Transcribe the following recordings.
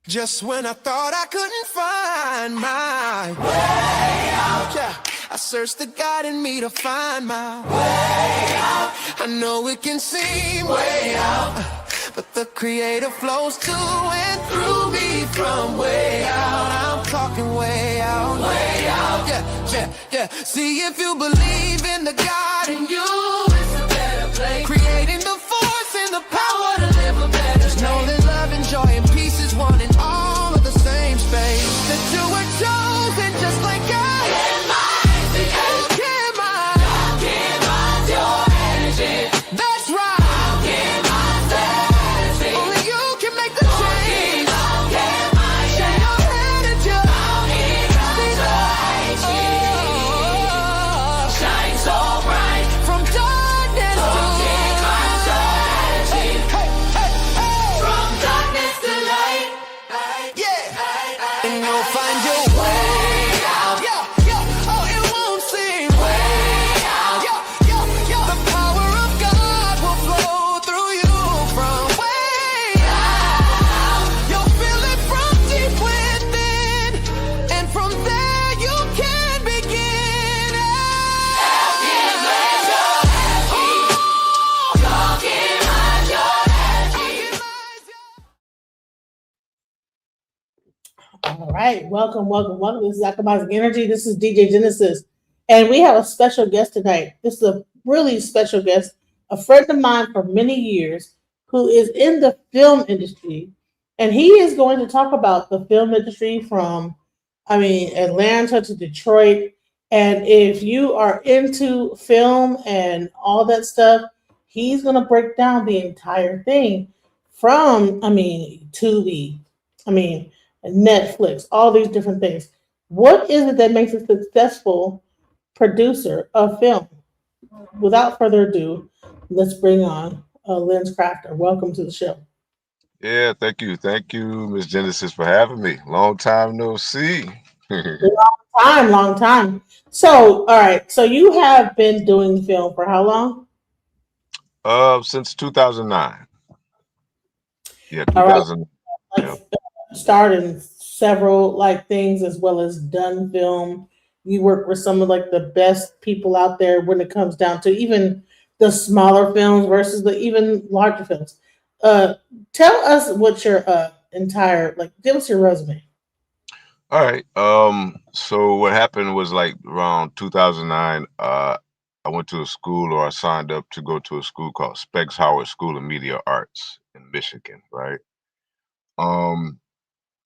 Just when I thought I couldn't find my way out, yeah, I searched the God in me to find my way out. I know it can seem way out, but the Creator flows to and through me from way out. I'm talking way out, yeah, yeah, yeah. See, if you believe in the God in you, it's a better place. Creating the force and the power to live a better life. Know that love and joy and peace is one in all of the same space. That you were chosen just like God. That's right. Only you can make the change. Shake your head at you. Shine so bright from darkness to light. From darkness to light. Yeah. And you'll find your way out. Yeah. Oh, it won't seem way out. Yeah. The power of God will flow through you from way out. You'll feel it from deep within, and from there you can begin. All right, welcome. This is Akamai's Energy. This is DJ Genesis, and we have a special guest tonight. This is a really special guest, a friend of mine for many years, who is in the film industry, and he is going to talk about the film industry from, Atlanta to Detroit. And if you are into film and all that stuff, he's going to break down the entire thing from, Tubi, I mean, Netflix, all these different things. What is it that makes a successful producer of film? Without further ado, let's bring on Lens Crafta. Welcome to the show. Yeah, thank you, Miss Genesis, for having me. Long time no see. Long time. So, all right. So you have been doing film for how long? Since 2009. Yeah, All right. 2000. Like Yeah. starred in several like things as well as done film. You work with some of like the best people out there when it comes down to even the smaller films versus the even larger films. Uh, Tell us what your entire like. Give us your resume. All right. So what happened was like around 2009. I went to a school, or I signed up to go to a school called Specs Howard School of Media Arts in Michigan. Right. Um,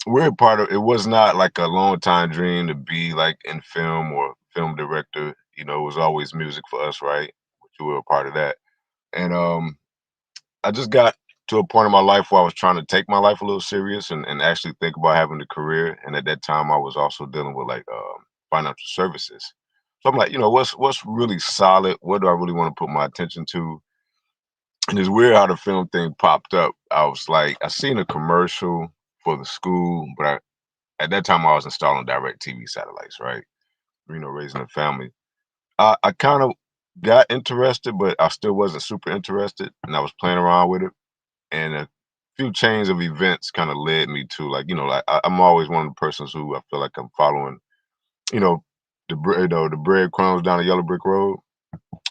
we're a part of. It was not like a long time dream to be like in film or film director. It was always music for us, right? Which we were a part of that. And I just got to a point in my life where I was trying to take my life a little serious and actually think about having a career. And at that time, I was also dealing with like financial services. So I'm like, what's really solid? What do I really want to put my attention to? And it's weird how the film thing popped up. I was like, I seen a commercial for the school, but at that time I was installing direct TV satellites, right? Raising a family. I kind of got interested, but I still wasn't super interested, and I was playing around with it. And a few chains of events kind of led me to like, like I'm always one of the persons who I feel like I'm following, you know, the breadcrumbs down the yellow brick road,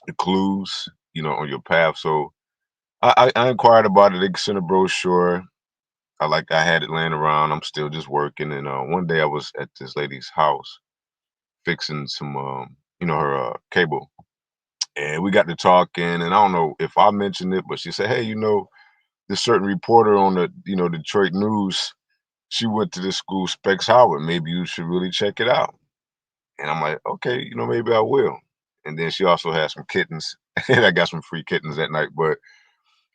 the clues, on your path. So I inquired about it. They sent a brochure. I had it laying around. I'm still just working. And one day I was at this lady's house fixing some, her cable. And we got to talking. And I don't know if I mentioned it, but she said, hey, this certain reporter on the, Detroit news, she went to this school, Specs Howard. Maybe you should really check it out. And I'm like, okay, maybe I will. And then she also had some kittens. And I got some free kittens that night. But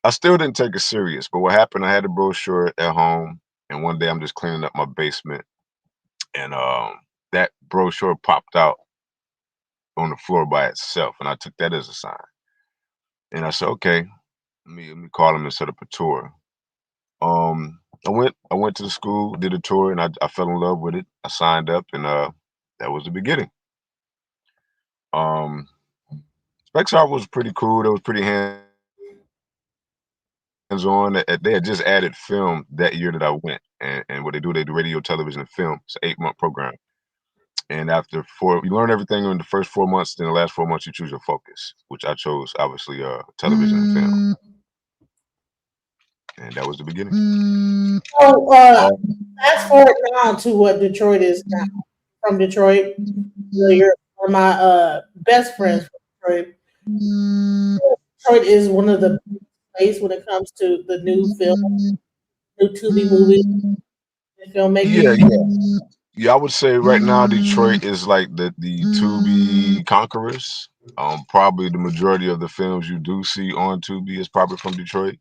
I still didn't take it serious. But what happened, I had the brochure at home. And one day I'm just cleaning up my basement. And that brochure popped out on the floor by itself. And I took that as a sign. And I said, okay, let me call him and set up a tour. I went to the school, did a tour, and I fell in love with it. I signed up, and that was the beginning. Um, Specs Art was pretty cool. That was pretty hands on. They had just added film that year that I went, and what they do radio, television, and film. It's an 8-month program, and after you learn everything in the first 4 months. Then the last 4 months, you choose your focus, which I chose obviously television and film, and that was the beginning. So, Um, fast forward now to what Detroit is now. From Detroit, you're one of my best friends from Detroit. Detroit is one of the places when it comes to the new film, new Tubi movies, and yeah, filmmaking. yeah. I would say right now Detroit is like the Tubi conquerors. Probably the majority of the films you do see on Tubi is probably from Detroit,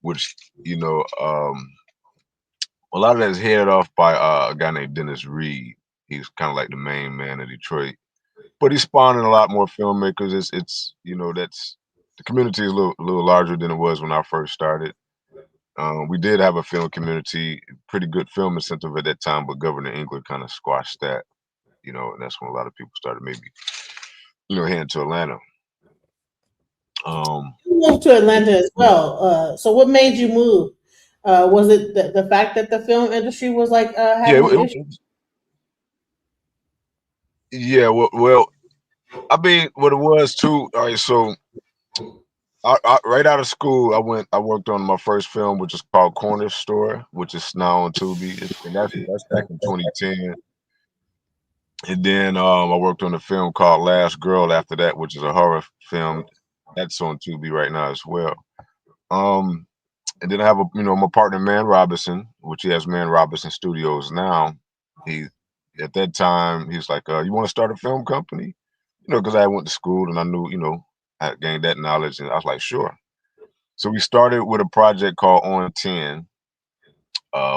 which you know, a lot of that is headed off by a guy named Dennis Reed. He's kind of like the main man of Detroit, but he's spawning a lot more filmmakers. It's that's the community is a little larger than it was when I first started. We did have a film community, pretty good film incentive at that time, but Governor Engler kind of squashed that, and that's when a lot of people started maybe, heading to Atlanta. Um, You moved to Atlanta as well. So, what made you move? Was it the fact that the film industry was like yeah, having issues? yeah. Well, I mean, what it was too. All right, so right out of school, I worked on my first film, which is called Corner Store, which is now on Tubi, and that's back in 2010. And then I worked on a film called Last Girl after that, which is a horror film. That's on Tubi right now as well. Um, and then I have my partner Man Robinson, which he has Man Robinson Studios now. He At that time he's like, "You want to start a film company?" Because I went to school and I knew, I gained that knowledge, and I was like, "Sure." So we started with a project called On 10,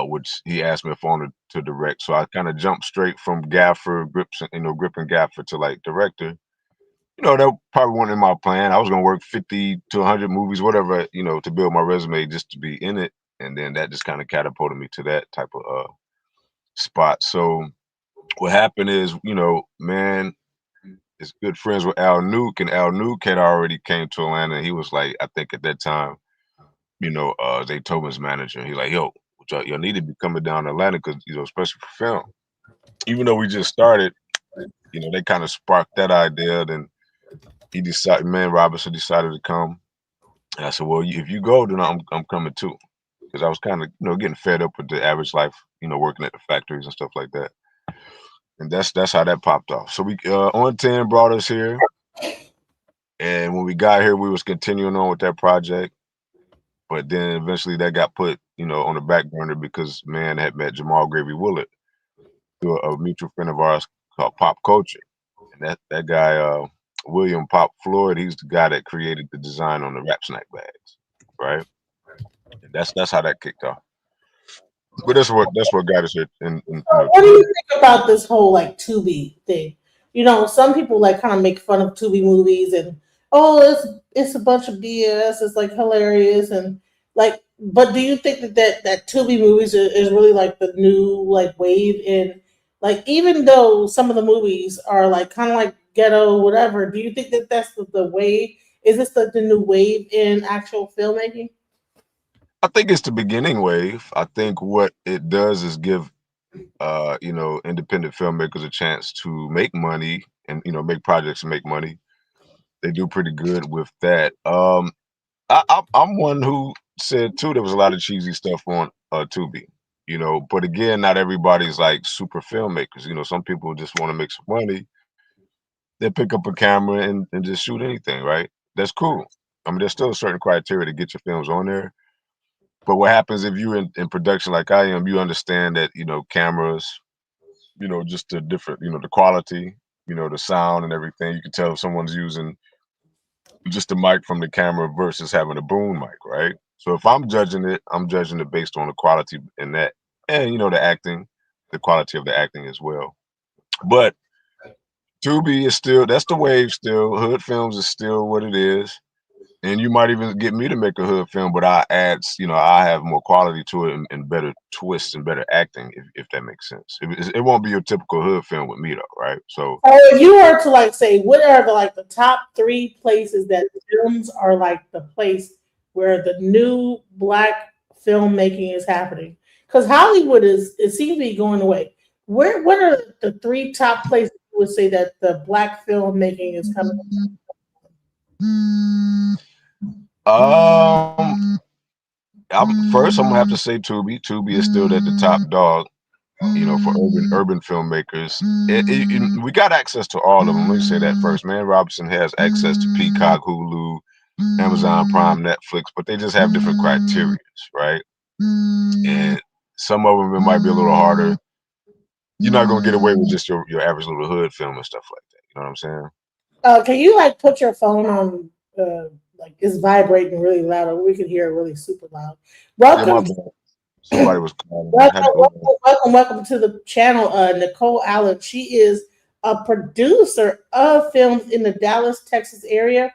which he asked me if I wanted to direct. So I kind of jumped straight from gaffer, grip and gaffer to like director. That probably wasn't in my plan. I was gonna work 50 to 100 movies, whatever, to build my resume just to be in it. And then that just kind of catapulted me to that type of spot. So what happened is, man is good friends with Al Nuke, and Al Nuke had already came to Atlanta. And he was like, I think at that time, Zaytoven's manager. He's like, yo, y'all need to be coming down to Atlanta because, especially for film. Even though we just started, they kind of sparked that idea. Then Man Robinson decided to come. And I said, well, if you go, then I'm coming too. Because I was kind of, getting fed up with the average life, working at the factories and stuff like that. And that's how that popped off. So we On 10 brought us here. And when we got here, we was continuing on with that project. But then eventually that got put, on the back burner because Man had met Jamal Gravy Willard through a mutual friend of ours called Pop Culture. And that guy, William Pop Floyd, he's the guy that created the design on the Rap Snack bags, right? And that's how that kicked off. But that's what got us here. What do you think about this whole like Tubi thing? Some people like kind of make fun of Tubi movies and oh, it's a bunch of BS. It's like hilarious and like. But do you think that Tubi movies is really like the new like wave in like even though some of the movies are like kind of like ghetto whatever? Do you think that that's the wave? Is this the new wave in actual filmmaking? I think it's the beginning wave. I think what it does is give independent filmmakers a chance to make money and make projects and make money. They do pretty good with that. I'm one who said too there was a lot of cheesy stuff on Tubi, but again, not everybody's like super filmmakers. Some people just want to make some money. They pick up a camera and just shoot anything, right? That's cool. I mean, there's still a certain criteria to get your films on there. But what happens if you're in production like I am, you understand that, cameras, just the different, the quality, the sound and everything. You can tell if someone's using just a mic from the camera versus having a boom mic, right? So if I'm judging it based on the quality in that and, the acting, the quality of the acting as well. But Tubi is still, that's the wave still. Hood films is still what it is. And you might even get me to make a hood film, but I have more quality to it and better twists and better acting, if that makes sense. It won't be your typical hood film with me though, right? So Or if you were to like say, what are the top three places that films are like the place where the new black filmmaking is happening. Because Hollywood it seems to be going away. What are the three top places you would say that the black filmmaking is coming? First I'm gonna have to say Tubi. Tubi is still at the top dog, for urban filmmakers. We got access to all of them. Let me say that first. Man Robinson has access to Peacock, Hulu, Amazon Prime, Netflix, but they just have different criteria, right? And some of them it might be a little harder. You're not gonna get away with just your average little hood film and stuff like that. You know what I'm saying? Can you like put your phone on like it's vibrating really loud, or we can hear it really super loud? Yeah, my Welcome. bad. Somebody was calling. Welcome to the channel, Nicole Allen. She is a producer of films in the Dallas, Texas area,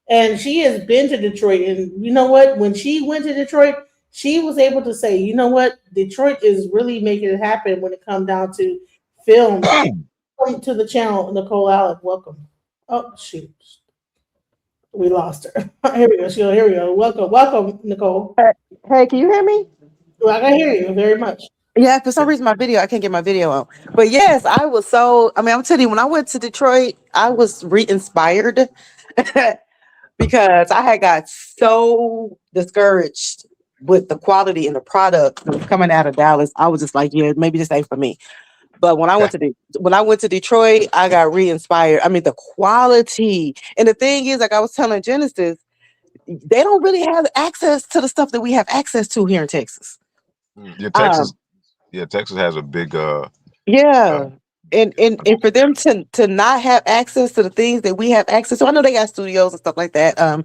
and she has been to Detroit. And you know what? When she went to Detroit, she was able to say, you know what? Detroit is really making it happen when it comes down to films. Welcome to the channel, Nicole Allen. Welcome. Oh shoot, we lost her. Here we go. Here we go. Welcome, Nicole. Hey, can you hear me? Well, I can hear you very much. Yeah, for some reason I can't get my video on. But yes, I was I'm telling you, when I went to Detroit, I was re-inspired because I had got so discouraged with the quality and the product that was coming out of Dallas. I was just like, yeah, maybe this ain't for me. But when I went to Detroit, I got re-inspired. I mean, the quality. And the thing is, like I was telling Genesis, they don't really have access to the stuff that we have access to here in Texas. Texas has a big Yeah. And for them to not have access to the things that we have access to, I know they got studios and stuff like that.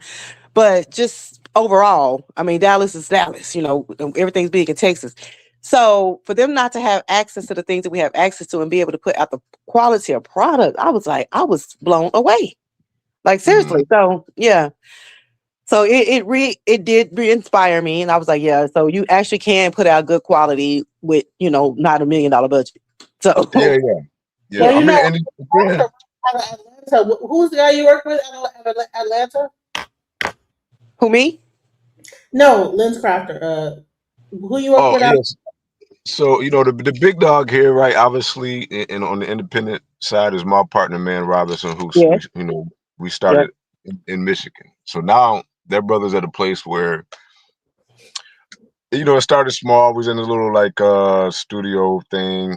But just overall, I mean, Dallas is Dallas, everything's big in Texas. So for them not to have access to the things that we have access to and be able to put out the quality of product, I was blown away. Like seriously. So yeah. So it did re-inspire me, and I was like, yeah. So you actually can put out good quality with not $1 million budget. So yeah. Atlanta, who's the guy you work with at Atlanta? Who, me? No, Lens Crafta. Who you work with? Yes. So the big dog here, right? Obviously, and on the independent side is my partner, Man Robinson, who we started in Michigan. So now their brothers at a place where it started small. We was in a little like studio thing.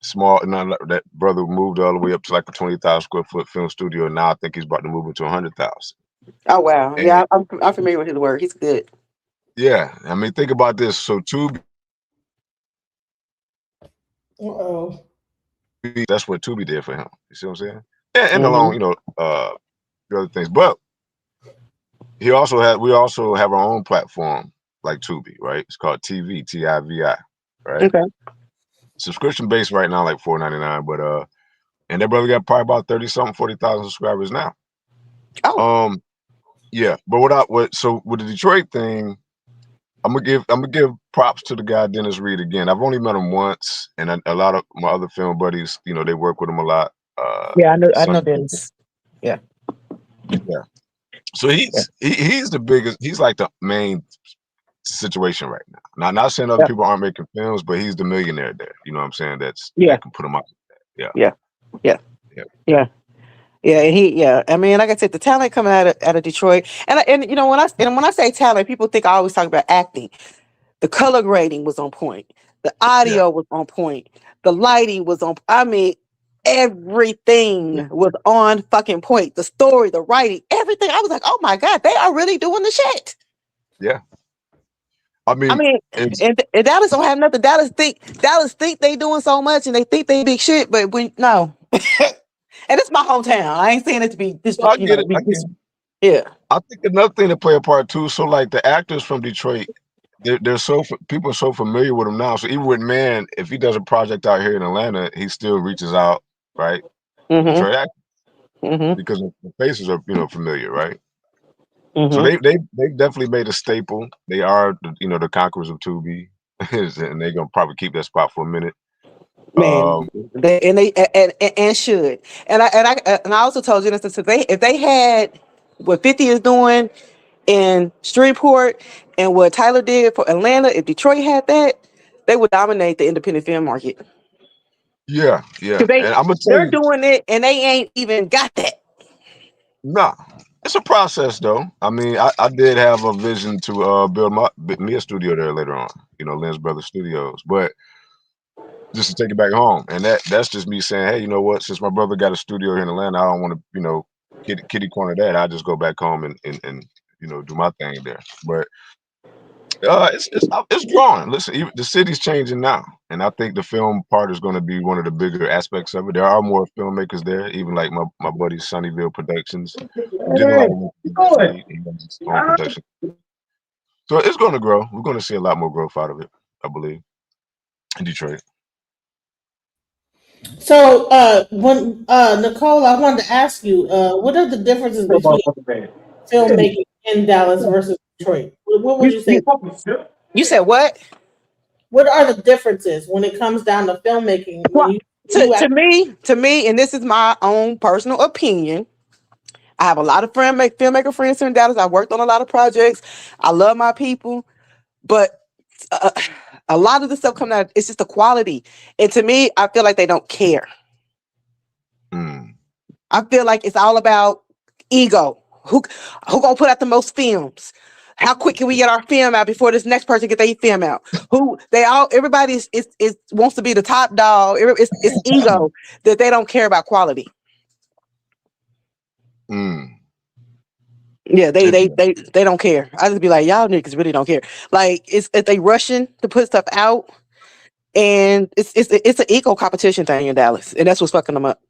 Small, and that brother moved all the way up to like a 20,000 square foot film studio. And now I think he's about to move into 100,000. Oh wow! Yeah, I'm familiar with his work. He's good. Yeah, I mean, think about this. So Tubi. That's what Tubi did for him. You see what I'm saying? And along, the other things. But we also have our own platform like Tubi, right? It's called TV, TIVI, right? Okay. Subscription based right now, like $4.99, but and that brother got probably about 40,000 subscribers now. Oh. Yeah. But with the Detroit thing, I'm gonna give props to the guy Dennis Reed again. I've only met him once, and a lot of my other film buddies, they work with him a lot. Yeah, I know Dennis. Yeah. Yeah. So he's the biggest. He's like the main situation right now. Now, not saying other people aren't making films, but he's the millionaire there. You know what I'm saying? That can put him out. Yeah. And I mean, like I said, the talent coming out of Detroit, and when I say talent, people think I always talk about acting. The color grading was on point. The audio was on point. The lighting was on. I mean, everything was on fucking point. The story, the writing, everything. I was like, oh my God, they are really doing the shit. Yeah. I mean, and Dallas don't have nothing. Dallas think they doing so much, and they think they big shit, but no. And it's my hometown. I ain't saying it to be this. I get it. Yeah. I think another thing to play a part too. So like the actors from Detroit, people are so familiar with him now. So even with Man, if he does a project out here in Atlanta, he still reaches out, right? Detroit actors, because the faces are familiar, right? So they definitely made a staple. They are the conquerors of Tubi, and they're gonna probably keep that spot for a minute. Man, they should. And I also told Genesis if they had what 50 is doing in Shreveport and what Tyler did for Atlanta, if Detroit had that, they would dominate the independent film market. Yeah, Cause and I'm gonna tell they're you, doing it and they ain't even got that. nah, it's a process though. I mean, I did have a vision to build me a studio there later on, LENZ Brothers Studios, but just to take it back home, and that's just me saying, hey, you know what? Since my brother got a studio here in Atlanta, I don't want to, kitty corner that. I just go back home and do my thing there. But it's growing. Listen, even the city's changing now, and I think the film part is going to be one of the bigger aspects of it. There are more filmmakers there, even like my buddy Sunnyville Productions, who did a lot of work with DC. He has his own production, so it's going to grow. We're going to see a lot more growth out of it, I believe, in Detroit. So, when Nicole, I wanted to ask you, what are the differences between filmmaking in Dallas versus Detroit? What would you say? You said what? What are the differences when it comes down to filmmaking? When Well, to me, and this is my own personal opinion. I have a lot of filmmaker friends here in Dallas. I worked on a lot of projects. I love my people, but a lot of the stuff coming out, it's just the quality. And to me, I feel like they don't care. I feel like it's all about ego. Who gonna put out the most films? How quick can we get our film out before this next person get their film out? Everybody is wants to be the top dog. It's ego that they don't care about quality. Yeah, they don't care. I just be like, y'all niggas really don't care. Like it's they rushing to put stuff out, and it's an ego competition thing in Dallas, and that's what's fucking them up.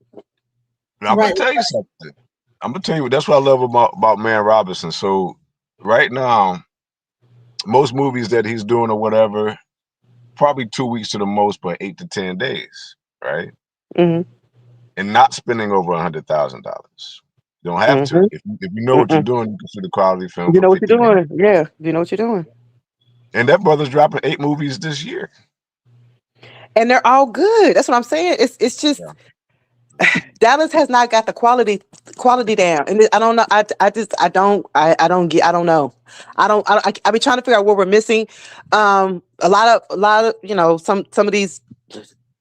I'm gonna tell you something. I'm gonna tell you that's what I love about Man Robinson. So right now, most movies that he's doing or whatever, probably 2 weeks to the most, but 8 to 10 days, right? Mm-hmm. And not spending over $100,000. You don't have to. If you know what you're doing, you can shoot a quality film. You know what you're doing. Yeah, you know what you're doing. And that brother's dropping 8 movies this year, and they're all good. That's what I'm saying. It's just Dallas has not got the quality down, and I don't know. I don't know. I be trying to figure out what we're missing. A lot of some of these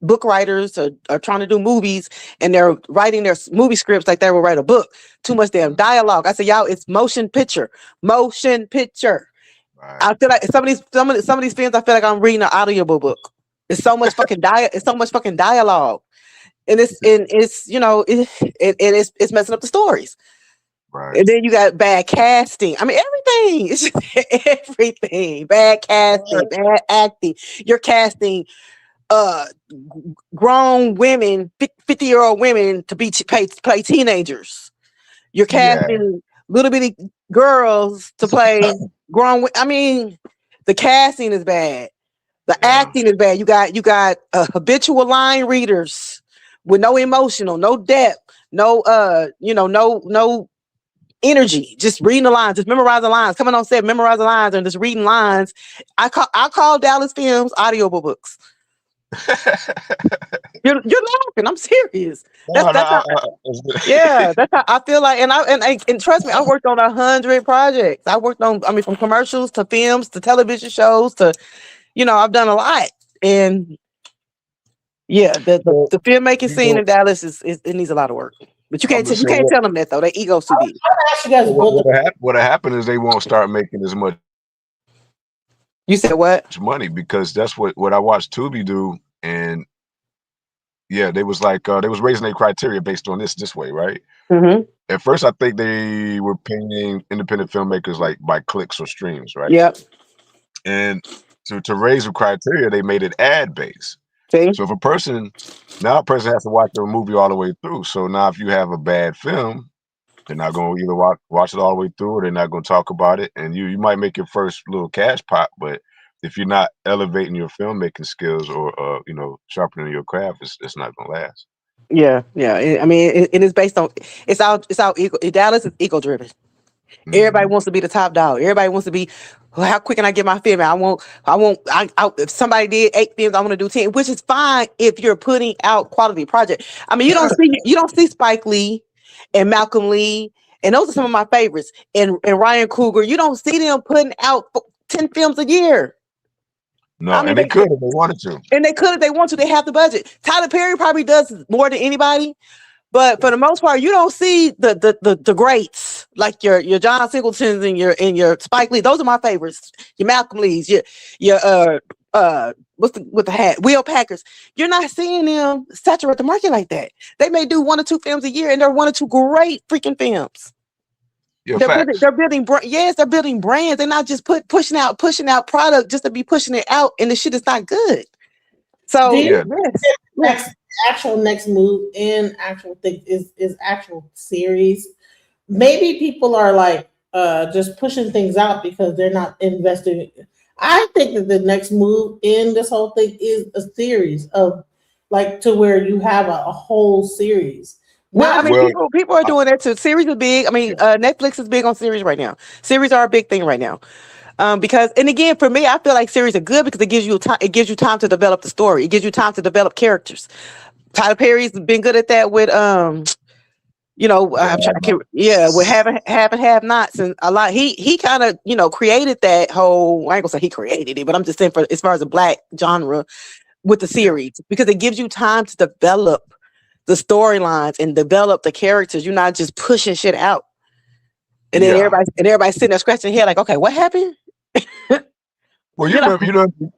book writers are trying to do movies, and they're writing their movie scripts like they will write a book. Too much damn dialogue. I said, y'all, it's motion picture. Right. I feel like some of these films, I feel like I'm reading an audiobook book. It's so much fucking dialogue. And it's messing up the stories. Right. And then you got bad casting. I mean, everything. It's just everything. Bad casting, bad acting. You're casting grown women, 50-year-old women to play teenagers. You're casting little bitty girls to play grown. I mean, the casting is bad. The acting is bad. You got habitual line readers with no emotional, no depth, no no energy. Just reading the lines, just memorizing lines. Coming on set, memorizing lines, and just reading lines. I call Dallas Films audiobook books. You're laughing. I'm serious. That's how I feel like. And trust me, I worked on 100 projects. I worked on, from commercials to films to television shows to, I've done a lot. And the filmmaking scene in Dallas it needs a lot of work. But you can't tell them that though. Their ego's too big. What happened is they won't start making as much. You said what? Money, because that's what I watched Tubi do, and they was like they was raising their criteria based on this way, right? Mm-hmm. At first, I think they were paying independent filmmakers like by clicks or streams, right? Yep. And to raise the criteria, they made it ad based. See? So if a person has to watch the movie all the way through. So now if you have a bad film, they're not going to either watch it all the way through, or they're not going to talk about it. And you might make your first little cash pop, but if you're not elevating your filmmaking skills or sharpening your craft, it's not going to last. Yeah. I mean, it is based on it's all ego. Dallas is ego driven. Mm-hmm. Everybody wants to be the top dog. Everybody wants to be. Well, how quick can I get my film out? If somebody did 8 films, I want to do 10, which is fine if you're putting out quality project. I mean, you don't see Spike Lee and Malcolm Lee And those are some of my favorites. And Ryan Coogler, you don't see them putting out 10 films a year. No, and they could if they wanted to. And they could if they want to. They have the budget. Tyler Perry probably does more than anybody. But for the most part, you don't see the greats like your John Singletons and your Spike Lee. Those are my favorites. Your Malcolm Lees, your with the hat, Will Packers. You're not seeing them saturate the market like that. They may do 1 or 2 films a year, and they're 1 or 2 great freaking films. Yeah, they're building brands. They're not just pushing out product just to be pushing it out, and the shit is not good. So next move in actual thing is actual series. Maybe people are like just pushing things out because they're not investing. I think that the next move in this whole thing is a series of like to where you have a whole series. Well, I mean, people are doing that too. Series are big. I mean, Netflix is big on series right now. Series are a big thing right now. Because, and again, for me, I feel like series are good because it gives you time. It gives you time to develop the story. It gives you time to develop characters. Tyler Perry's been good at that with, I'm trying to, with have nots and a lot. He kind of, created that whole. I ain't gonna say he created it, but I'm just saying for as far as the Black genre with the series because it gives you time to develop the storylines and develop the characters. You're not just pushing shit out, and then everybody's sitting there scratching their head like, okay, what happened? Well, you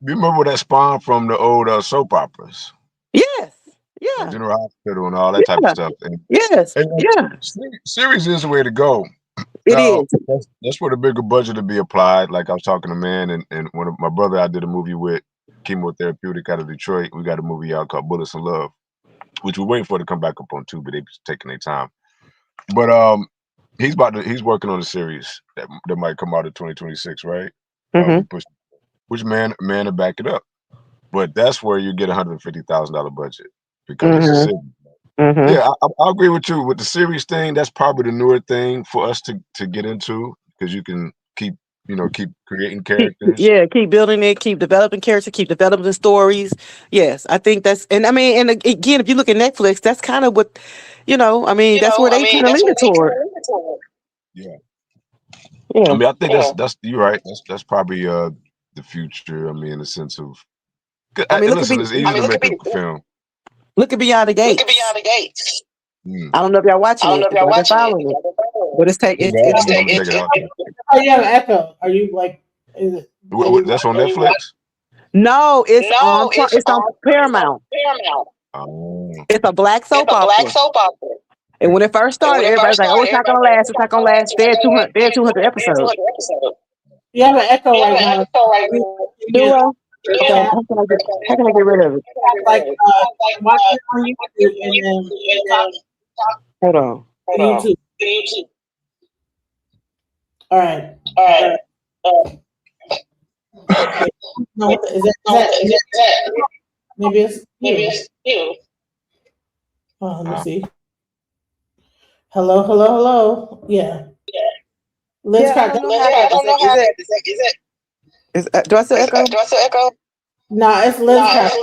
remember that spawned from the old soap operas? Yes, yeah. General Hospital and all that type of stuff. Series is the way to go. It is. That's where the bigger budget to be applied. Like I was talking to Man and one of my brother I did a movie with, Chemotherapeutic out of Detroit. We got a movie out called Bullets and Love, which we're waiting for to come back up on too, but they're taking their time. But he's working on a series that might come out in 2026, right? Which man to back it up. But that's where you get $150,000 budget because it's a series. Yeah, I agree with you with the series thing. That's probably the newer thing for us to get into because you can keep creating characters. Keep building it, keep developing characters, keep developing the stories. Yes, I think that's, and I mean, and again, if you look at Netflix, that's kind of what, that's where they kind of lean toward. Yeah. I mean, I think that's you're right. That's probably the future. I mean, in the sense of, listen, it's easy to make a film. Look at Beyond the Gates. I don't know if y'all watching it. But it's taking. Oh, you have an echo. Are you like? Is it? That's on Netflix. No, it's on Paramount. Oh. It's a black soap opera. And when it first started, everybody's like, "Oh, it's not gonna last. It's not gonna last." They're 200 episodes. You have an echo right now. Do I? Okay, how can I get rid of it? Like watch it on YouTube and then hold on. YouTube. All right. No, is that maybe it's you. Oh, let me see. Hello. Yeah. Let's crack. Do I still echo? No, it's Lens Crafta.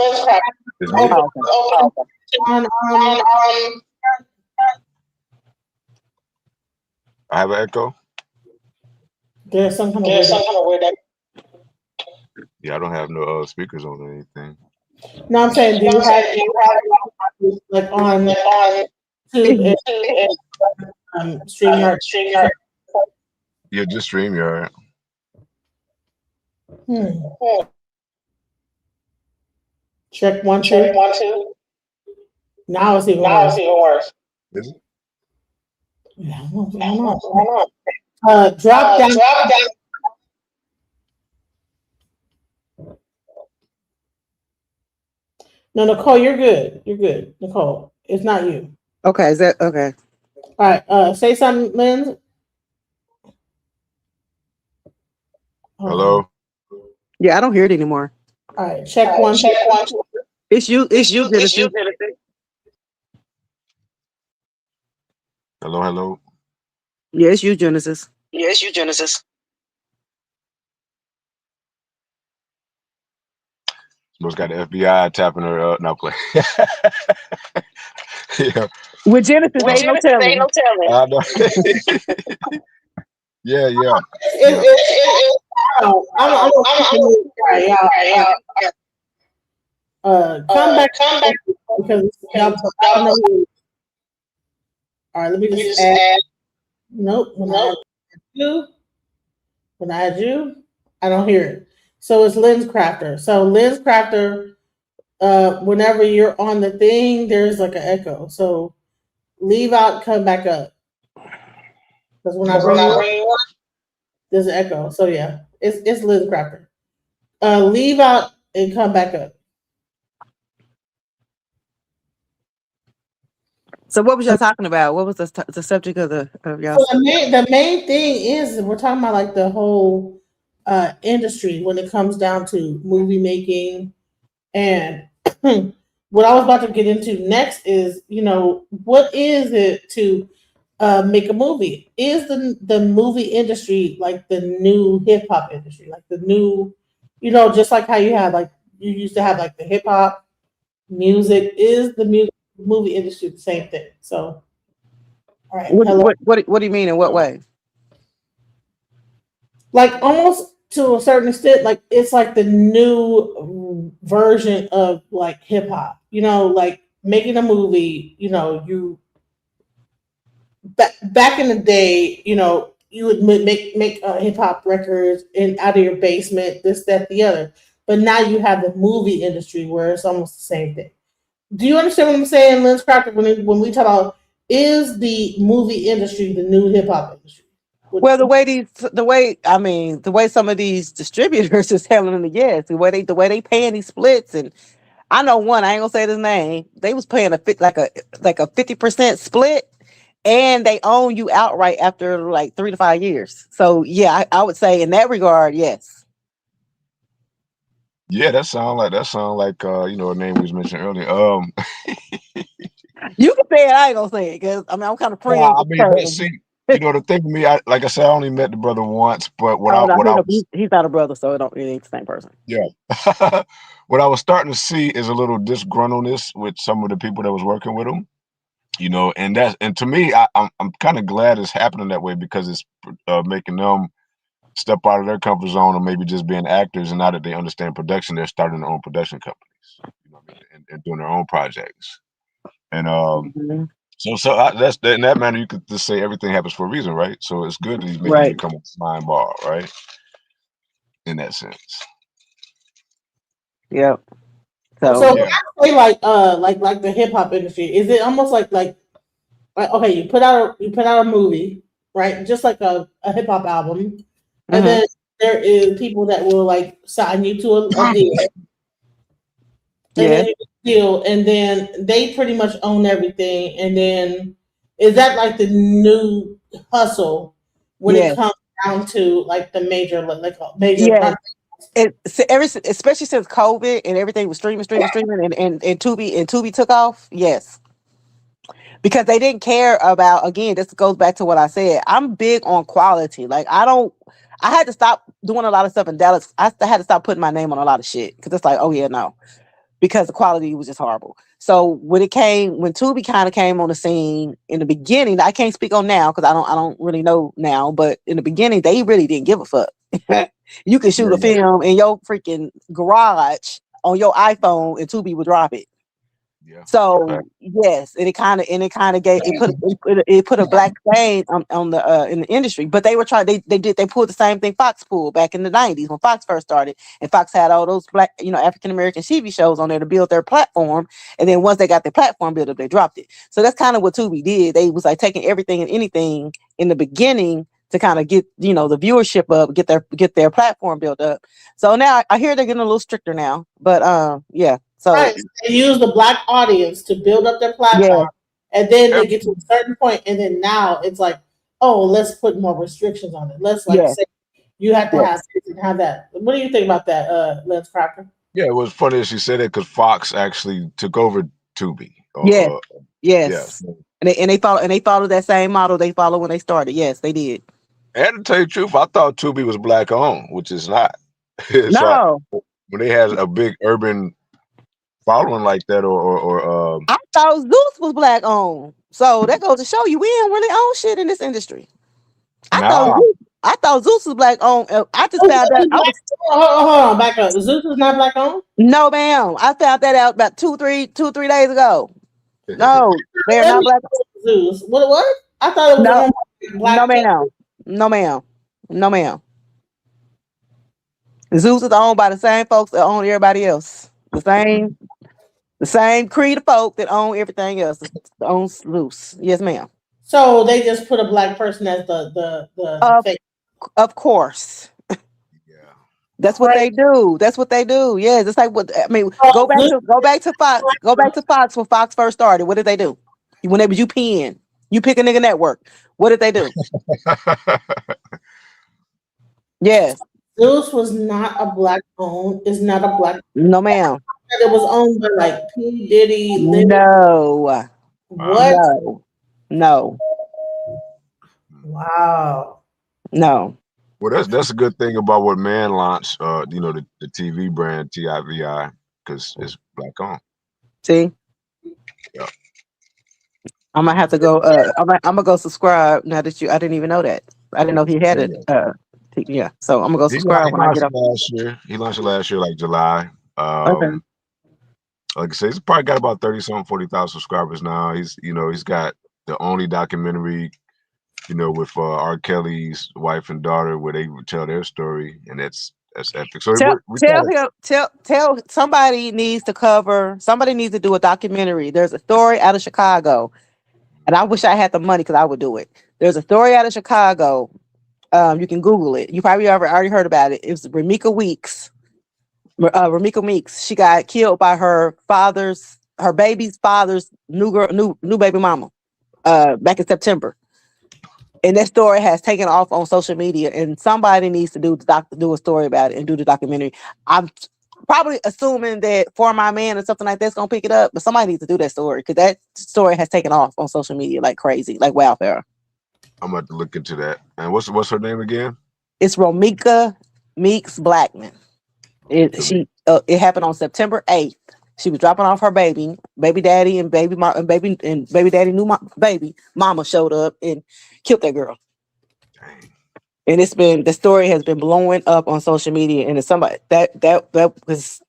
I have an echo. There's some kind of weird. Yeah, I don't have no speakers on or anything. No, I'm saying, do you have like on YouTube and StreamYard? Yeah, just StreamYard. Check 1 2. Now it's even worse. Is it? Yeah, I don't know. Drop down. No, Nicole, you're good. Nicole, it's not you. Okay, is that okay? All right. Say something, Lens. Hello. Yeah, I don't hear it anymore. All right, check 1 2. It's you. Hello. Yeah, it's you, Genesis. Almost got the FBI tapping her up. Now play. Yeah. With Genesis, ain't no telling. I know. Yeah, yeah. I'm right, y'all. Come back because y'all. I don't know. All right, let me just add. Nope. When I add you, I don't hear it. So it's Lens Crafter. So Lens Crafter. Whenever you're on the thing, there's like an echo. So leave out, come back up. Because when I bring you up, there's an echo. So yeah, it's Lens Crafter. Leave out and come back up. So what was y'all talking about? What was the subject of y'all? So the main thing is we're talking about like the whole industry when it comes down to movie making, and what I was about to get into next is, what is it to make a movie? Is the movie industry like the new hip hop industry, like the new, just like how you used to have like the hip hop music? Is the movie industry the same thing? So, all right, hello. What do you mean? In what way? Like almost to a certain extent, like it's like the new version of like hip hop. Like making a movie. You back in the day, you would make hip hop records in out of your basement, this, that, the other. But now you have the movie industry where it's almost the same thing. Do you understand what I'm saying, Lens Crafter? When we talk about, is the movie industry the new hip hop industry? Well, the way some of these distributors is handling it, yes. The way they paying these splits, and I know one. I ain't gonna say his name. They was paying like a 50% split, and they own you outright after like 3 to 5 years. So yeah, I would say in that regard, yes. Yeah, that sound like a name we was mentioning earlier. You can say it. I ain't gonna say it because I'm kind of Yeah, friends I with mean, the person. the thing with me, like I said, I only met the brother once, but Oh no, what I was, he's not a brother, so it ain't the same person. yeah, what I was starting to see is a little disgruntledness with some of the people that was working with him, and to me, I'm kind of glad it's happening that way because it's making them step out of their comfort zone or maybe just being actors, and now that they understand production, they're starting their own production companies, and doing their own projects, and Mhm. that's in that manner you could just say everything happens for a reason, right? So it's good that he's making Right. you come with a slime ball, right? In that sense. Yep. So So when I say like the hip hop industry, is it almost like okay, you put out a movie, right? Just like a hip hop album, and mhm. then there is people that will like sign you to a deal, and Yeah. then and then they pretty much own everything. And then is that like the new hustle when it Yeah. comes down to like the major, like major? Yeah. Especially since COVID and everything was streaming, and Tubi took off. Yes, because they didn't care about. Again, this goes back to what I said. I'm big on quality. Like I had to stop doing a lot of stuff in Dallas. I had to stop putting my name on a lot of shit because it's like, oh yeah, no, because the quality was just horrible. So when Tubi kind of came on the scene in the beginning, I can't speak on now because I don't really know now, but in the beginning they really didn't give a fuck. You could shoot a film in your freaking garage on your iPhone and Tubi would drop it. Yeah. So yes, and it kind of gave it put a black stain on the in the industry. But they were trying they pulled the same thing Fox pulled back in the 90s when Fox first started, and Fox had all those black African American TV shows on there to build their platform, and then once they got their platform built up, they dropped it. So that's kind of what Tubi did. They was like taking everything and anything in the beginning to kind of get the viewership up, get their platform built up. So now I hear they're getting a little stricter now, but yeah. So Right, they use the black audience to build up their yeah, platform, and then they get to a certain point, and then now it's like, oh, let's put more restrictions on it. Let's like yeah, say you have to yeah, have this and have that. What do you think about that, Lens Crafter? Yeah, it was funny that you said that because Fox actually took over Tubi. yes, Yes. yes. And they follow that same model they followed when they started. Yes, they did. And to tell you the truth, I thought Tubi was black owned, which is not. So No, when they had a big urban following like that, or I thought Zeus was black owned. So that goes to show you we don't really own shit in this industry. I thought nah, Zeus, I thought Zeus was black owned. I just Zeus found out is I black. was Hold on, back up. Zeus is not black owned. no ma'am. I found that out about 2, 3 days ago. No, they are Let not me black. Zeus. What? I thought it was No, owned by no black people. ma'am. No ma'am. No ma'am. Zeus is owned by the same folks that own everybody else. The same creed of folk that own everything else. That owns Zeus. Yes, ma'am. So they just put a black person as the Of face. of course. yeah. That's what Right. they do. That's what they do. Yes, it's like what I mean. So Zeus Go back to Fox. Go back to Fox when Fox first started. What did they do? Whenever you pen, you pick a nigga network. What did they do? Yes. Zeus was not a black owned. Is not a black. No, ma'am. It was owned by like P Diddy. No. Wow. What? No. No. Wow. No. Well, that's a good thing about what Man launched. The TV brand TIVI, because it's black on. See, Yeah. I'm gonna have to go. I'm gonna go subscribe now that you. I didn't even know that. I didn't know he had it. Yeah. So I'm gonna go subscribe He when I launched get it up. last year. He launched it last year, like July. Okay. Like I said, he's probably got about 30-something, 40,000 subscribers now. He's got the only documentary, with R. Kelly's wife and daughter, where they tell their story, and that's epic. So we Tell kind of him. Tell somebody needs to cover. Somebody needs to do a documentary. There's a story out of Chicago, and I wish I had the money because I would do it. There's a story out of Chicago. You can Google it. You probably already heard about it. It was Ramika Weeks. Ramika Meeks. She got killed by her baby's father's new baby mama. Back in September. And that story has taken off on social media, and somebody needs to do a story about it and do the documentary. I'm probably assuming that For My Man or something like that's gonna pick it up, but somebody needs to do that story because that story has taken off on social media like crazy, like wildfire. I'm about to look into that. And what's her name again? It's Romika Meeks Blackman. It happened on September 8th. She was dropping off her baby daddy and baby daddy baby mama showed up and killed that girl. Dang. And the story has been blowing up on social media, and it's somebody it's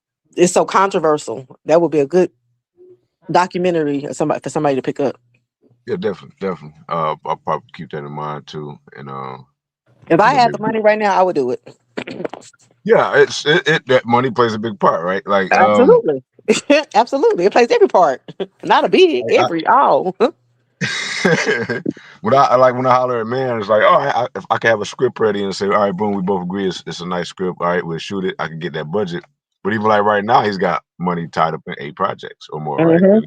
so controversial. That would be a good documentary for somebody to pick up. Yeah, definitely. I'll probably keep that in mind too. And If I had the maybe, money right now, I would do it. yeah, that money plays a big part, right? Like Absolutely. Absolutely. It plays every part. Not a big, I, every all. when I holler at Man, it's like, oh, if I can have a script ready and say, all right, boom, we both agree it's a nice script. All right, we'll shoot it. I can get that budget. But even like right now, he's got money tied up in 8 projects or more, right? Mhm.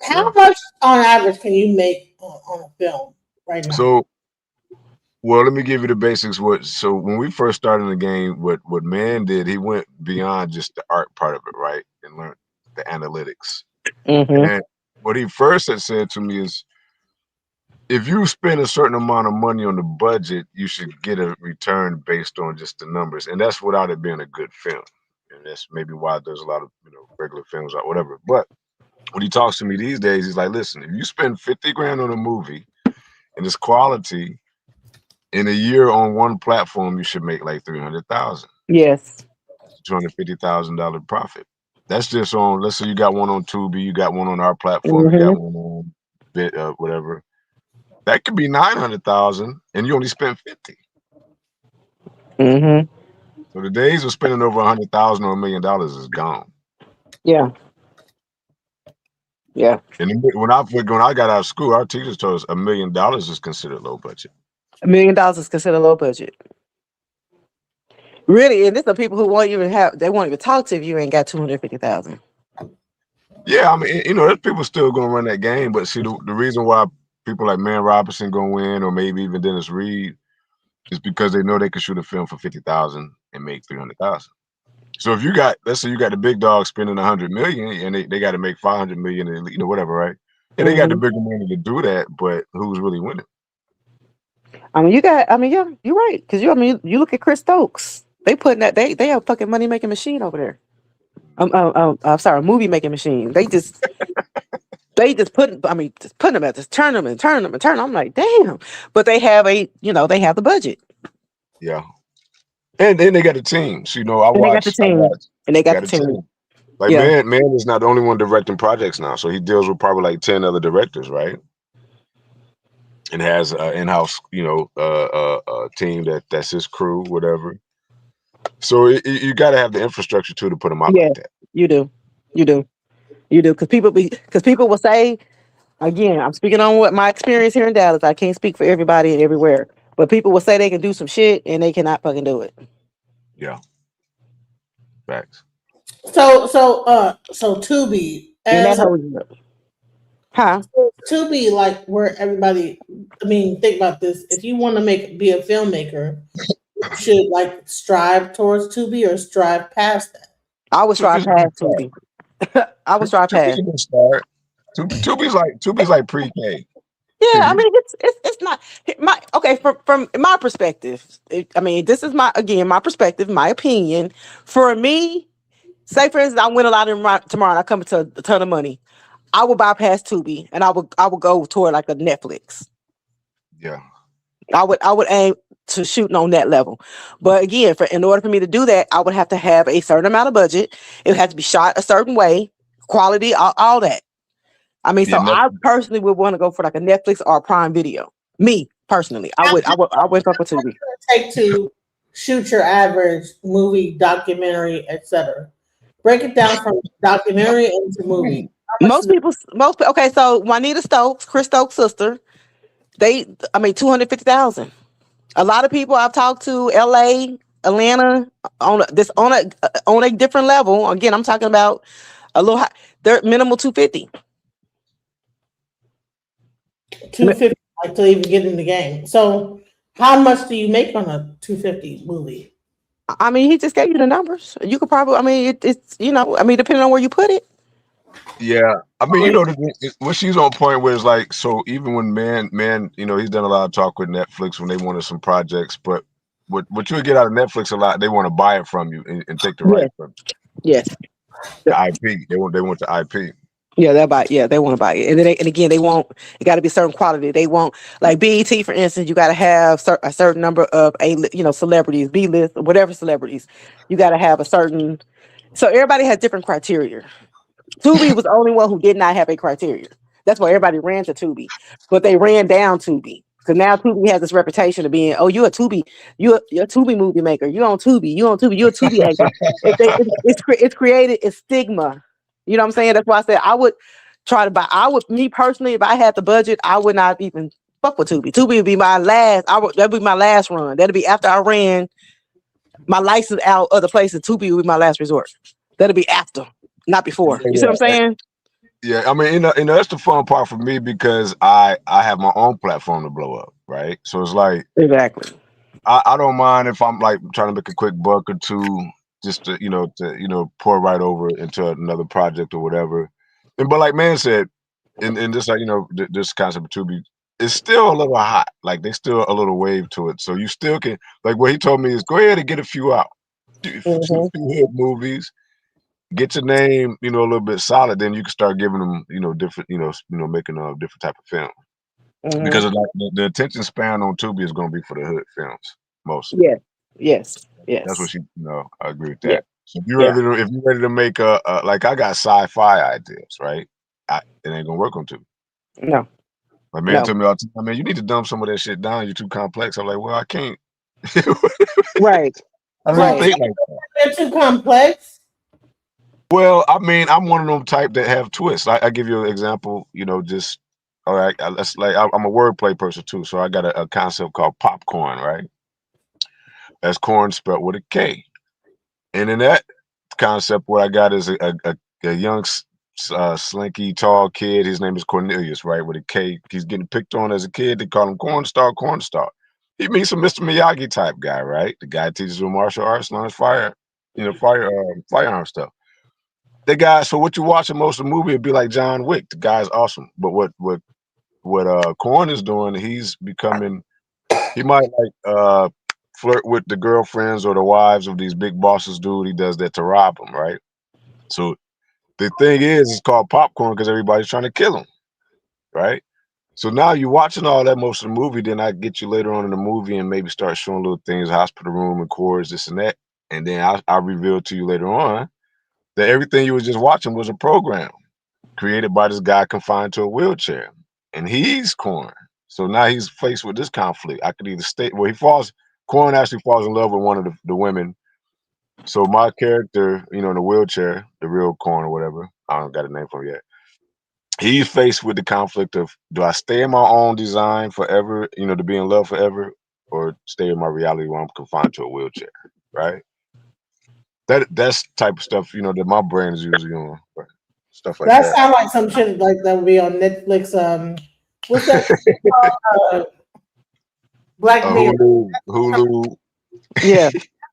How much on average can you make on a film right now? So, well, let me give you the basics. So when we first started in the game, what Man did, he went beyond just the art part of it, right, and learned the analytics. Mhm. And what he first had said to me is, if you spend a certain amount of money on the budget, you should get a return based on just the numbers, and that's without it being a good film. And that's maybe why there's a lot of regular films or whatever. But when he talks to me these days, he's like, listen, if you spend 50 grand on a movie and it's quality, in a year on one platform, you should make like 300,000, Yes. $250,000 profit. That's just on. Let's say you got one on Tubi, you got one on our platform, you got Mhm. one on Bit, whatever. That could be 900,000, and you only spent 50. Mhm. So the days of spending over 100,000 or $1 million is gone. Yeah. Yeah. And when I got out of school, our teachers told us $1 million is considered low budget. $1 million is considered low budget. Really, and this are people who won't even talk to you if you ain't got 250,000. Yeah, I mean, there's people still gonna run that game, but see, the reason why people like Man Robinson gonna win, or maybe even Dennis Reed, is because they know they can shoot a film for 50,000 and make 300,000. So if let's say you got the big dog spending 100 million, and they got to make 500 million, and whatever, right? Yeah, they got the bigger money to do that, but who's really winning? Yeah, you're right. Because you look at Chris Stokes. They putting that they have a fucking money making machine over there. I'm sorry, a movie making machine. They just put, I mean, just put them at this, turn them and turn them and turn 'em. I'm like, damn. But they have they have the budget. Yeah. And then they got the teams. You know, I And they got the watch. team. And they got Got the a team. team. Like Yeah. man is not the only one directing projects now. So he deals with probably like 10 other directors, right? And has an in-house, team that's his crew, whatever. So you got to have the infrastructure too to put them out Yeah, like that. you do. You do. Because people will say, again, I'm speaking on what my experience here in Dallas. I can't speak for everybody and everywhere. But people will say they can do some shit and they cannot fucking do it. Yeah, facts. So Tubi And that as a holds you up. Huh? Tubi, like where everybody. I mean, think about this. If you want to be a filmmaker, you should like strive towards Tubi or strive past that. I was trying Tubi's a good past Tubi. I was trying Tubi's past. a good start. Tubi's like pre-K. Yeah, I mean it's not my okay from my perspective. I mean, this is my perspective, my opinion. For me, say for instance, I win a lot tomorrow and I come to a ton of money. I would bypass Tubi and I would go toward like a Netflix. Yeah. I would aim to shooting on that level. But again, in order for me to do that, I would have to have a certain amount of budget. It would have to be shot a certain way, quality, all that. I mean, Yeah, so I personally would want to go for like a Netflix or a Prime Video. Me personally, I would fuck with Tubi. Take to shoot your average movie, documentary, etc. Break it down from documentary into movie. Okay, so Juanita Stokes, Chris Stokes' sister, 250,000. A lot of people I've talked to, LA, Atlanta, on a different level. Again, I'm talking about a little high. They're minimal 250. 250 like to even get in the game. So how much do you make on a 250 movie? I mean, he just gave you the numbers. You could probably, I mean, it's depending on where you put it. Yeah, I mean, what she's on point with is like, so even when man, he's done a lot of talk with Netflix when they wanted some projects, but what you would get out of Netflix a lot, they want to buy it from you and take the right from Yes. the IP. They want the IP. Yeah, they want to buy it, and again, they want it got to be a certain quality. They want like BET, for instance, you got to have a certain number of celebrities, B list, or whatever celebrities. You got to have a certain. So everybody has different criteria. Tubi was the only one who did not have a criteria. That's why everybody ran to Tubi, but they ran down Tubi because now Tubi has this reputation of being, oh, you're a Tubi movie maker. You're on Tubi. You're a Tubi actor. It's created a stigma. You know what I'm saying? That's why I said I would try to buy. Me personally, if I had the budget, I would not even fuck with Tubi. Tubi would be my last. That'd be my last run. That'd be after I ran my license out other places. Tubi would be my last resort. That'd be after. Not before. You see what I'm saying? Yeah, I mean, that's the fun part for me because I have my own platform to blow up, right? So it's like exactly. I don't mind if I'm like trying to make a quick buck or two, just to pour right over into another project or whatever. But like man said, and just like this concept of Tubi, it's still a little hot. Like they still a little wave to it, so you still can like what he told me is go ahead and get a few out, shoot a few hit movies. Get your name, a little bit solid, then you can start giving them, different, making a different type of film. Because of like the attention span on Tubi is going to be for the hood films mostly. Yes. That's what I agree with that. Yeah. So if you're ready to make like I got sci-fi ideas, right? It ain't gonna work on Tubi. No. My man told me all the time, man, you need to dumb some of that shit down. You're too complex. I'm like, well, I can't. Right. I don't think like that. They're too complex. Well, I mean, I'm one of them type that have twists. I give you an example, just all right. I'm a wordplay person too, so I got a concept called popcorn, right? That's corn spelled with a K, and in that concept, what I got is a young, slinky, tall kid. His name is Cornelius, right, with a K. He's getting picked on as a kid. They call him Cornstar. He meets a Mr. Miyagi type guy, right? The guy teaches him martial arts, learns firearm stuff. The guy, so what you watching most of the movie would be like John Wick. The guy's awesome. But what Corn is doing, he might like flirt with the girlfriends or the wives of these big bosses, dude. He does that to rob them, right? So the thing is, it's called popcorn because everybody's trying to kill him, right? So now you're watching all that most of the movie, then I get you later on in the movie and maybe start showing little things, hospital room and cords, this and that. And then I'll reveal to you later on that everything you was just watching was a program created by this guy confined to a wheelchair. And he's Corn. So now he's faced with this conflict. I could either stay, well, Corn actually falls in love with one of the women. So my character, in the wheelchair, the real Corn or whatever, I don't got a name for him yet. He's faced with the conflict of, do I stay in my own design forever, to be in love forever, or stay in my reality where I'm confined to a wheelchair, right? That's type of stuff, that my brain is usually on, stuff like That that. sounds like some shit like that would be on Netflix. What's that shit called? Black Mirror. Hulu. Yeah.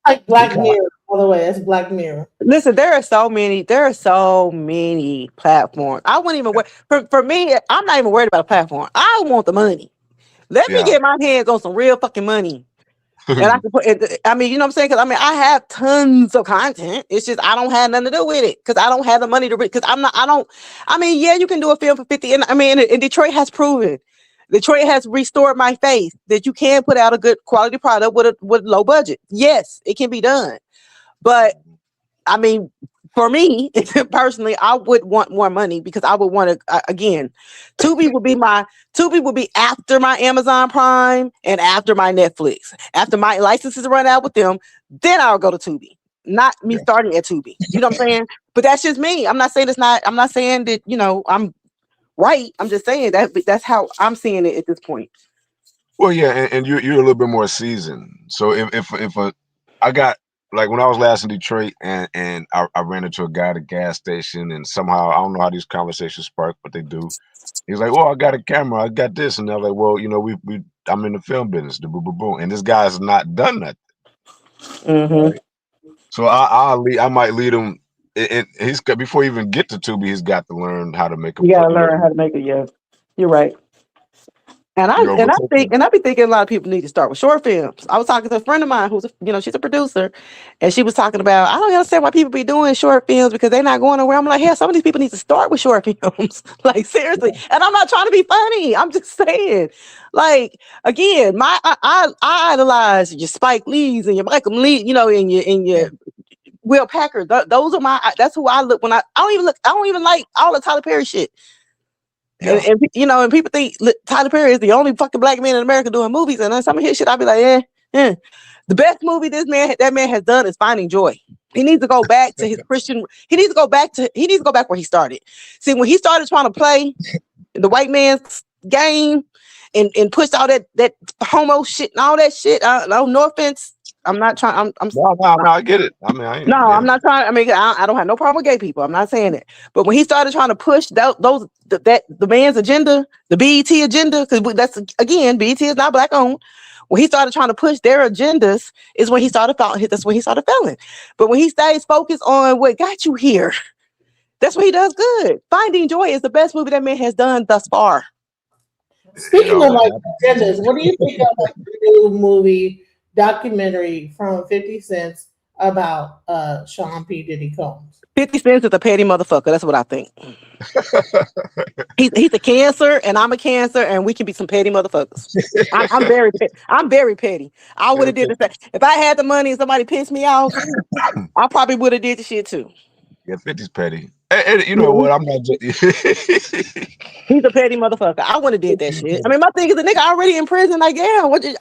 Like Black Mirror. By the way, that's Black Mirror. Listen, there are so many platforms. I wouldn't even for me, I'm not even worried about a platform. I want the money. Let me get my hands on some real fucking money. And I can put it, I mean, you know what I'm saying? Because I have tons of content. It's just I don't have nothing to do with it because I don't have the money to because yeah, you can do a film for 50. And Detroit has proven. Detroit has restored my faith that you can put out a good quality product with low budget. Yes, it can be done. But I mean, for me personally, I would want more money because I would want to again, Tubi would be after my Amazon Prime and after my Netflix. After my licenses run out with them, then I'll go to Tubi. Not me starting at Tubi. You know what I'm saying? But that's just me. I'm not saying that, I'm right. I'm just saying that's how I'm seeing it at this point. Well, yeah, and you're a little bit more seasoned. So if I got, like, when I was last in Detroit and I ran into a guy at a gas station, and somehow, I don't know how these conversations spark, but they do. He's like, "Well, I got a camera, I got this," and I was like, "Well, I'm in the film business, the boom, boom, boom," and this guy's not done that. Mm-hmm. Right? So I might lead him. He's got, before he even get to Tubi, he's got to learn how to make a. You gotta learn how to make it. Yeah, you're right. And I be thinking a lot of people need to start with short films. I was talking to a friend of mine who's she's a producer, and she was talking about, I don't understand why people be doing short films because they're not going nowhere. I'm like, hell, some of these people need to start with short films. Like, seriously. And I'm not trying to be funny. I'm just saying, like, again, I idolize your Spike Lees and your Michael Lee, and your Will Packard. Those are that's who I look when I don't even like all the Tyler Perry shit. Yeah. And people think Tyler Perry is the only fucking black man in America doing movies, and then some of his shit, I'll be like, The best movie that man has done is Finding Joy. He needs to go back to his Christian. He needs to go back where he started. See, when he started trying to play the white man's game and pushed all that homo shit and all that shit. No offense. I'm not trying. No, I get it. I'm not trying. I don't have no problem with gay people. I'm not saying it. But when he started trying to push the man's agenda, the BET agenda, because that's, again, BET is not black owned. When he started trying to push their agendas, is when he started failing. That's when he started failing. But when he stays focused on what got you here, that's what he does good. Finding Joy is the best movie that man has done thus far. Speaking of like agendas, what do you think of like the new movie documentary from 50 Cent about Sean P. Diddy Combs? 50 Cent is a petty motherfucker. That's what I think. He's a cancer, and I'm a cancer, and we can be some petty motherfuckers. I'm very petty. I'm very petty. I would have did the same. If I had the money and somebody pissed me off, I probably would have did the shit too. Yeah, 50's petty. And you know what? I'm not just... He's a petty motherfucker. I wouldn't have did that shit. I mean, my thing is the nigga already in prison. Like, yeah, goddamn.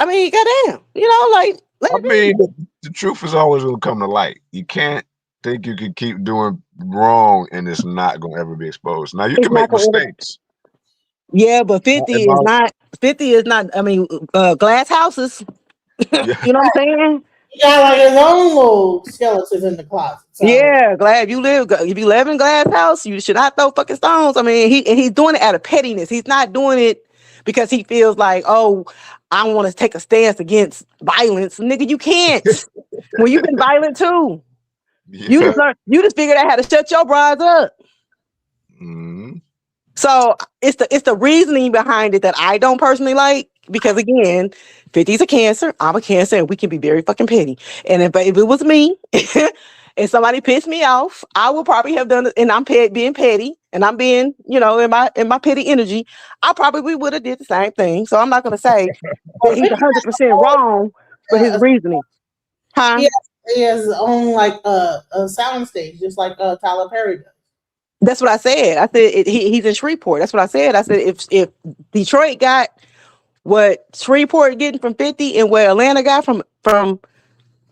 The truth is always going to come to light. You can't think you can keep doing wrong and it's not going to ever be exposed. Now, you can make mistakes. Yeah, but 50 is not, I mean, glass houses. Yeah. You know what I'm saying? He got like his own little skeletons in the closet. So. Yeah, if you live in glass house, you should not throw fucking stones. I mean, he's doing it out of pettiness. He's not doing it because he feels like, oh, I want to take a stance against violence. Nigga, you can't. Well, you've been violent too. Yeah. You just figured out how to shut your brides up. Mm-hmm. So it's the reasoning behind it that I don't personally like, because again, 50's a cancer, I'm a cancer, and we can be very fucking petty. And if it was me, and somebody pissed me off, I would probably have done it, and I'm being petty, and I'm being, in my petty energy, I probably would have did the same thing. So I'm not gonna say that he's 100% wrong for his reasoning. Huh? He has his own like a sound stage, just like Tyler Perry does. That's what I said. I said he's in Shreveport. That's what I said. I said if Detroit got what Shreveport getting from 50 and what Atlanta got from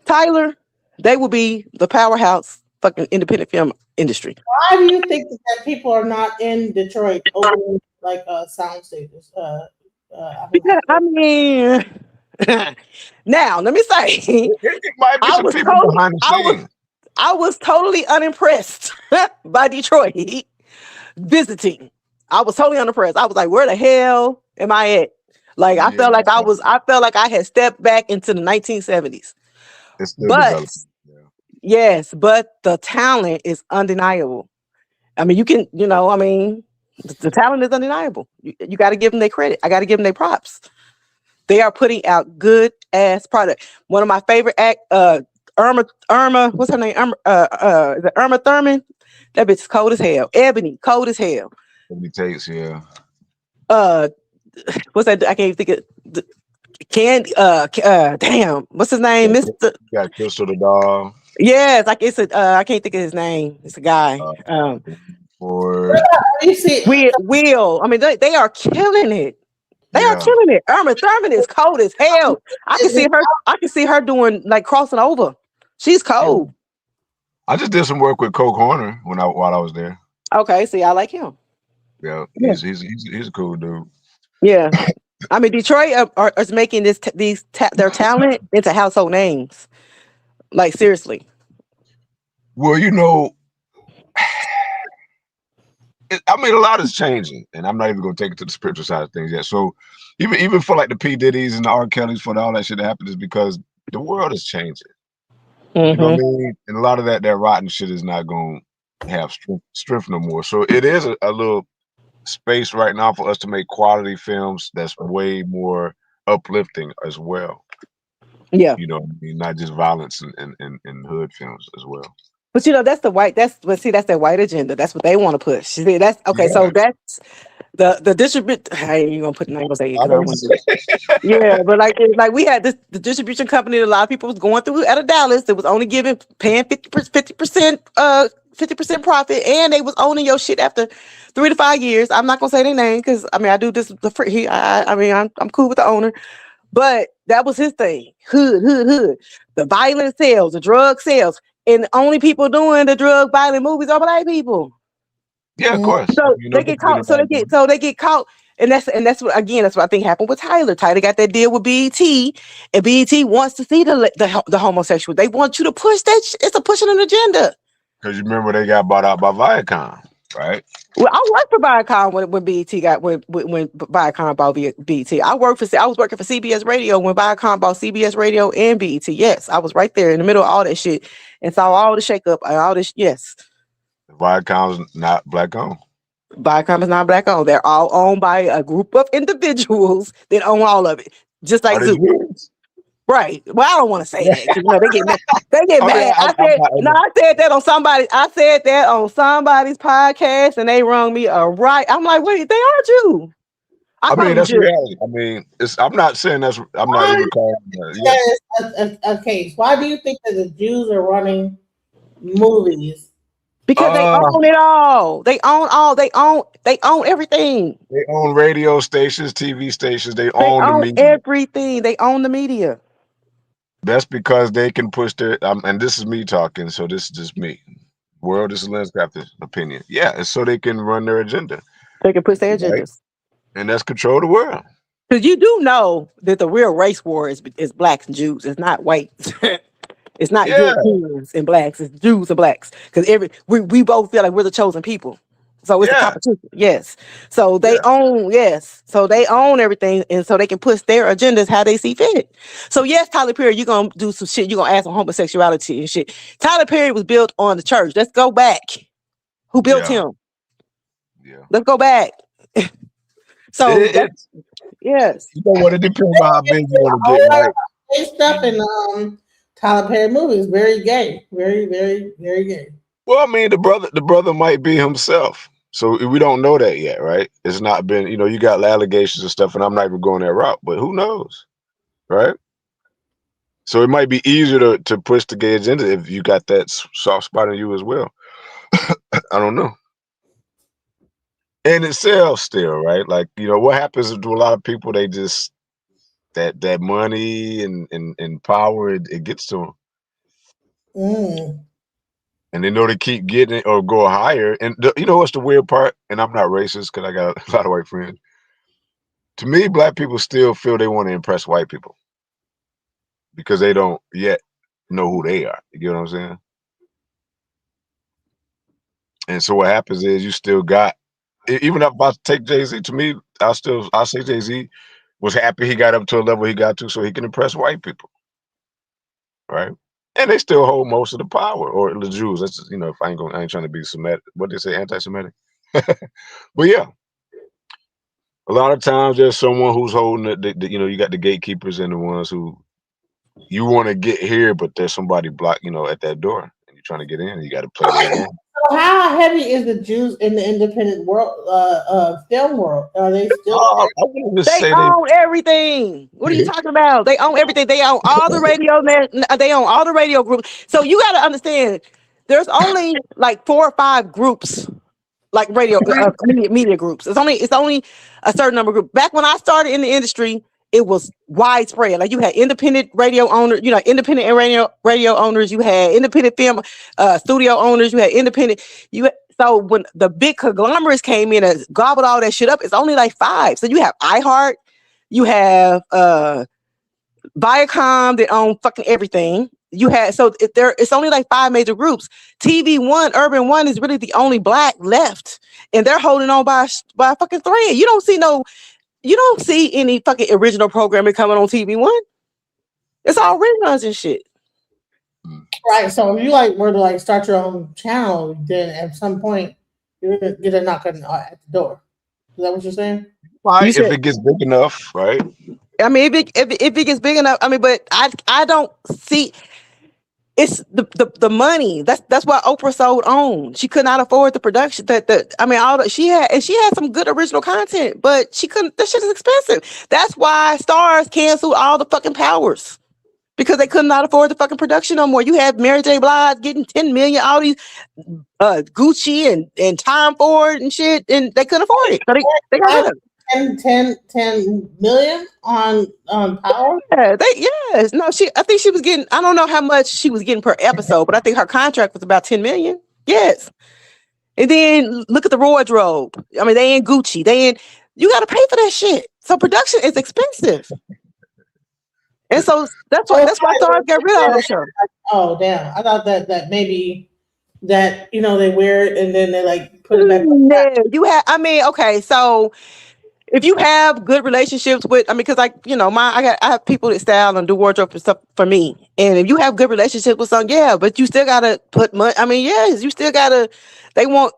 Tyler, they will be the powerhouse fucking independent film industry. Why do you think that people are not in Detroit opening like sound stages? Because I mean, now let me say, It might be some people behind the scenes. I was totally unimpressed by Detroit visiting. I was totally unimpressed. I was like, where the hell am I at? Like, I felt like I had stepped back into the 1970s. It's still developing. Yes, but the talent is undeniable. I mean, the talent is undeniable. You got to give them their credit. I got to give them their props. They are putting out good ass product. One of my favorite Irma, what's her name? Is it Irma Thurman? That bitch is cold as hell. Ebony, cold as hell. Ebony Tate's, yeah. What's that? I can't think of damn, what's his name? Mr. Got Crystal the Doll. Yes, like it's I can't think of his name. It's a guy. Or Will. I mean, they are killing it. They are killing it. Irma Thurman is cold as hell. I can see her doing like crossing over. She's cold. I just did some work with Coke Horner while I was there. Okay, see, I like him. Yeah, he's a cool dude. Yeah, I mean, Detroit is making their talent into household names. Like, seriously. Well, I mean, a lot is changing, and I'm not even going to take it to the spiritual side of things yet. So even for like the P. Diddy's and the R. Kelly's, for all that shit that happened, is because the world is changing. You know what I mean? And a lot of that rotten shit is not going to have strength no more. So it is a little space right now for us to make quality films that's way more uplifting as well. Yeah. You know what I mean? Not just violence and hood films as well. But that's their white agenda. That's what they want to push. See, that's okay. Yeah. So that's the distribute. I ain't gonna put. I ain't gonna say it. Yeah, but like we had the distribution company that a lot of people was going through out of Dallas. That was only paying 50% profit, and they was owning your shit after 3 to 5 years. I'm not gonna say their name because I mean I do this for free. I'm cool with the owner, but that was his thing. Hood. The violent sales, the drug sales. And the only people doing the drug violent movies are black people. Yeah, of course. So they get caught. So they get caught. And that's what I think happened with Tyler. Tyler got that deal with BET, and BET wants to see the homosexual. They want you to push that. It's a pushing an agenda. Because you remember they got bought out by Viacom, right? Well, I worked for Viacom when Viacom bought BET. I was working for CBS Radio when Viacom bought CBS Radio and BET. Yes, I was right there in the middle of all that shit and saw all the shakeup and all this. Yes, Viacom's not black owned. Viacom is not black owned. They're all owned by a group of individuals that own all of it, just like Zoo. Right. Well, I don't want to say that. They get mad. They get mad. I said that on somebody. I said that on somebody's podcast, and they rung me a right. I'm like, wait, they are Jew. I mean, that's reality. I mean, I'm not saying that's. I'm not even calling that a case. Why do you think that the Jews are running movies? Because they own it all. They own everything. They own radio stations, TV stations. They own the media. Everything. They own the media. That's because they can push their, and this is me talking, so this is just me. World, this is Lens Crafta's opinion. Yeah, it's so they can run their agenda. They can push their agendas. Right? And that's control the world. Because you do know that the real race war is blacks and Jews. It's not whites. It's not Europeans and blacks. It's Jews and blacks. Because we both feel like we're the chosen people. So it's a competition. Yes. So they own, So they own everything. And so they can push their agendas how they see fit. So yes, Tyler Perry, you're going to do some shit. You're going to add some homosexuality and shit. Tyler Perry was built on the church. Let's go back. Who built him? Yeah. Let's go back. So yes. You know what? It depends on how big you want to get. Right? Stuff and Tyler Perry movie is very gay, very, very, very gay. Well, I mean, the brother might be himself. So we don't know that yet, right? It's not been, you got allegations and stuff, and I'm not even going that route, but who knows, right? So it might be easier to push the gay agenda if you got that soft spot in you as well. I don't know. And it sells still, right? Like, what happens to a lot of people, they just, that money and power, it gets to them. Mm. And they know they keep getting it or go higher. And what's the weird part? And I'm not racist because I got a lot of white friends. To me, black people still feel they want to impress white people because they don't yet know who they are. You get what I'm saying? And so what happens is you still got, even if I take Jay-Z, to me, I'll say Jay-Z was happy he got up to a level he got to so he can impress white people. Right? And they still hold most of the power, or the Jews. That's just, if I ain't trying to be Semitic. What they say, anti-Semitic. But yeah, a lot of times there's someone who's holding you got the gatekeepers and the ones who you want to get here, but there's somebody blocked, at that door, and you're trying to get in. You got to play their game. So how heavy is the Jews in the independent world, film world? Are they still? I wouldn't just They say own everything. What are you talking about? They own everything. They own all the radio. They own all the radio groups. So you got to understand, there's only like 4 or 5 groups, like radio media groups. It's only a certain number of groups. Back when I started in the industry, it was widespread. Like you had independent radio owners, independent radio owners. You had independent film studio owners. You had independent. So when the big conglomerates came in and gobbled all that shit up, it's only like 5. So you have iHeart, you have Viacom that own fucking everything. It's only like 5 major groups. TV One, Urban One is really the only black left, and they're holding on by a fucking thread. You don't see any fucking original programming coming on TV One. It's all reruns and shit. Right. So if you were to start your own channel, then at some point you're gonna get a knock at the door. Is that what you're saying? Right, if it gets big enough, right? I mean, if it gets big enough, I mean, but I don't see. It's the money. That's why Oprah sold OWN. She could not afford the production. She had some good original content, but she couldn't. That shit is expensive. That's why Stars canceled all the fucking powers, because they could not afford the fucking production no more. You have Mary J. Blige getting 10 million, all these Gucci and Tom Ford and shit, and they couldn't afford it. So they got rid of it. 10 million on Power? Yeah, yes. No, I think she was getting, I don't know how much she was getting per episode, but I think her contract was about 10 million. Yes. And then look at the wardrobe. I mean, they ain't Gucci. You got to pay for that shit. So production is expensive. And so that's why Stars got rid of all the show. Oh, damn. I thought that maybe that, they wear it and then they put it back. No, okay, so if you have good relationships with, because I have people that style and do wardrobe and stuff for me. And if you have good relationships with some, but you still gotta put money. Yes, you still gotta. They want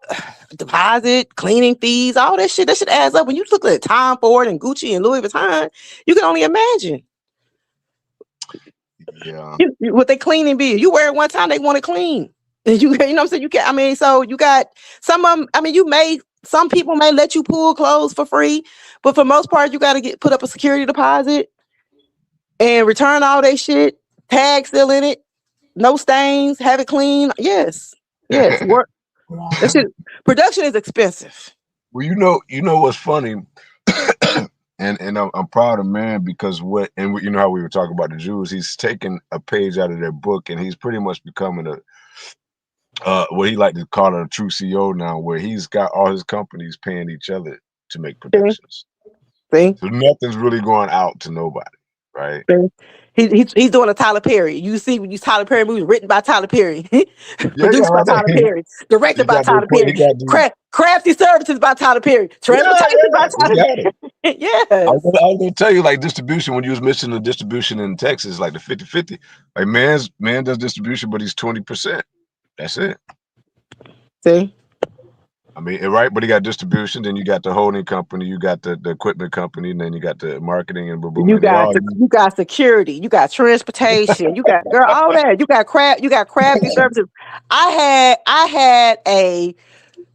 deposit, cleaning fees, all that shit. That shit adds up. When you look at Tom Ford and Gucci and Louis Vuitton, you can only imagine. Yeah. What they cleaning be? You wear it one time, they want it clean. You know what I'm saying? You can. So you got some of them. Some people may let you pull clothes for free, but for most part, you got to put up a security deposit and return all that shit. Tag still in it, no stains, have it clean. Yes. Work. That shit, production is expensive. Well, you know what's funny, and I'm proud of man because you know how we were talking about the Jews. He's taken a page out of their book, and he's pretty much becoming what he like to call a true CEO now, where he's got all his companies paying each other to make productions. See? So nothing's really going out to nobody, right? He's doing a Tyler Perry. You see when you Tyler Perry movies written by Tyler Perry, produced by Tyler Perry, directed by Tyler Perry, crafty services by Tyler Perry, transportation by Tyler Perry. Yes. I was gonna tell you, distribution, when you was mentioning the distribution in Texas, like the 50-50, like man does distribution, but he's 20%. That's it. See? I mean, right, but you got distribution, then you got the holding company, you got the equipment company, and then you got the marketing and boom, boom, You and they got all you got security, you got transportation, you got girl, all that. You got crafty services. I had a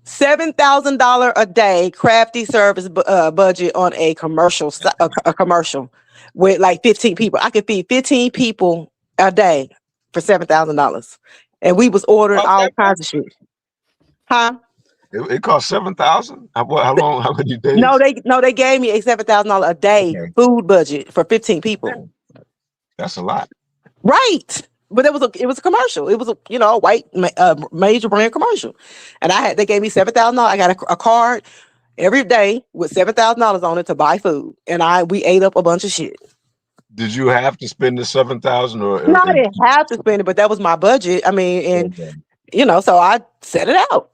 $7,000 a day crafty service budget on a commercial a commercial with like 15 people. I could feed 15 people a day for $7,000, and we was ordering cost all that much? kinds of shit. Huh? It cost 7,000. How long? How many No, days? they gave me a $7,000 a day Okay, food budget for 15 people. damn, that's a lot. Right. But it was a commercial. It was a a white major brand commercial, and they gave me $7,000. I got a card every day with $7,000 on it to buy food, and we ate up a bunch of shit. Did you have to spend the 7,000 No, I didn't have to spend it, but that was my budget. I mean, and so I set it out.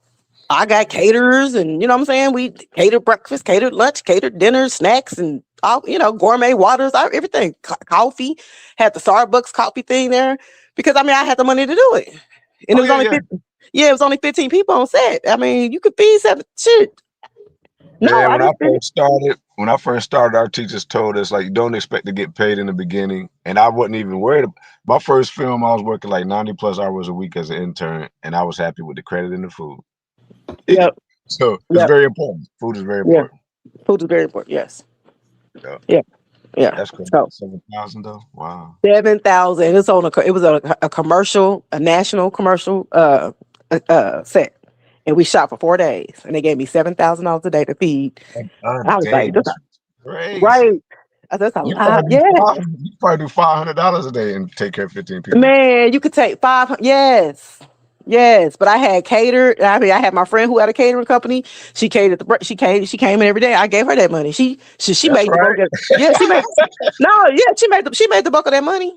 I got caterers, and you know what I'm saying? We catered breakfast, catered lunch, catered dinner, snacks, and all, gourmet waters, everything. Coffee, had the Starbucks coffee thing there because I mean I had the money to do it. And it was only 15, it was only 15 people on set. I mean, you could feed seven shit. No, Man, I didn't spend it. when I first started, our teachers told us like you don't expect to get paid in the beginning, and I wasn't even worried. My first film, I was working like 90 plus hours a week as an intern, and I was happy with the credit and the food. Yep. So it's Yep. very important. Food is very Yeah. important. Food is very important. Yes. Yeah. Yeah. Yeah. That's cool. So 7,000 though. Wow. 7,000. It was a commercial, a national commercial set. And we shot for 4 days, and they gave me $7,000 a day to feed. I was like, Dang, that's that's crazy. right. That's a lot. Yeah. You probably do $500 a day and take care of 15 people. Man, you could take 500. Yes. Yes. But I had catered. I mean, I had my friend who had a catering company. She catered she came in every day. I gave her that money. She made the bulk of, yeah, she made she made the bulk of that money.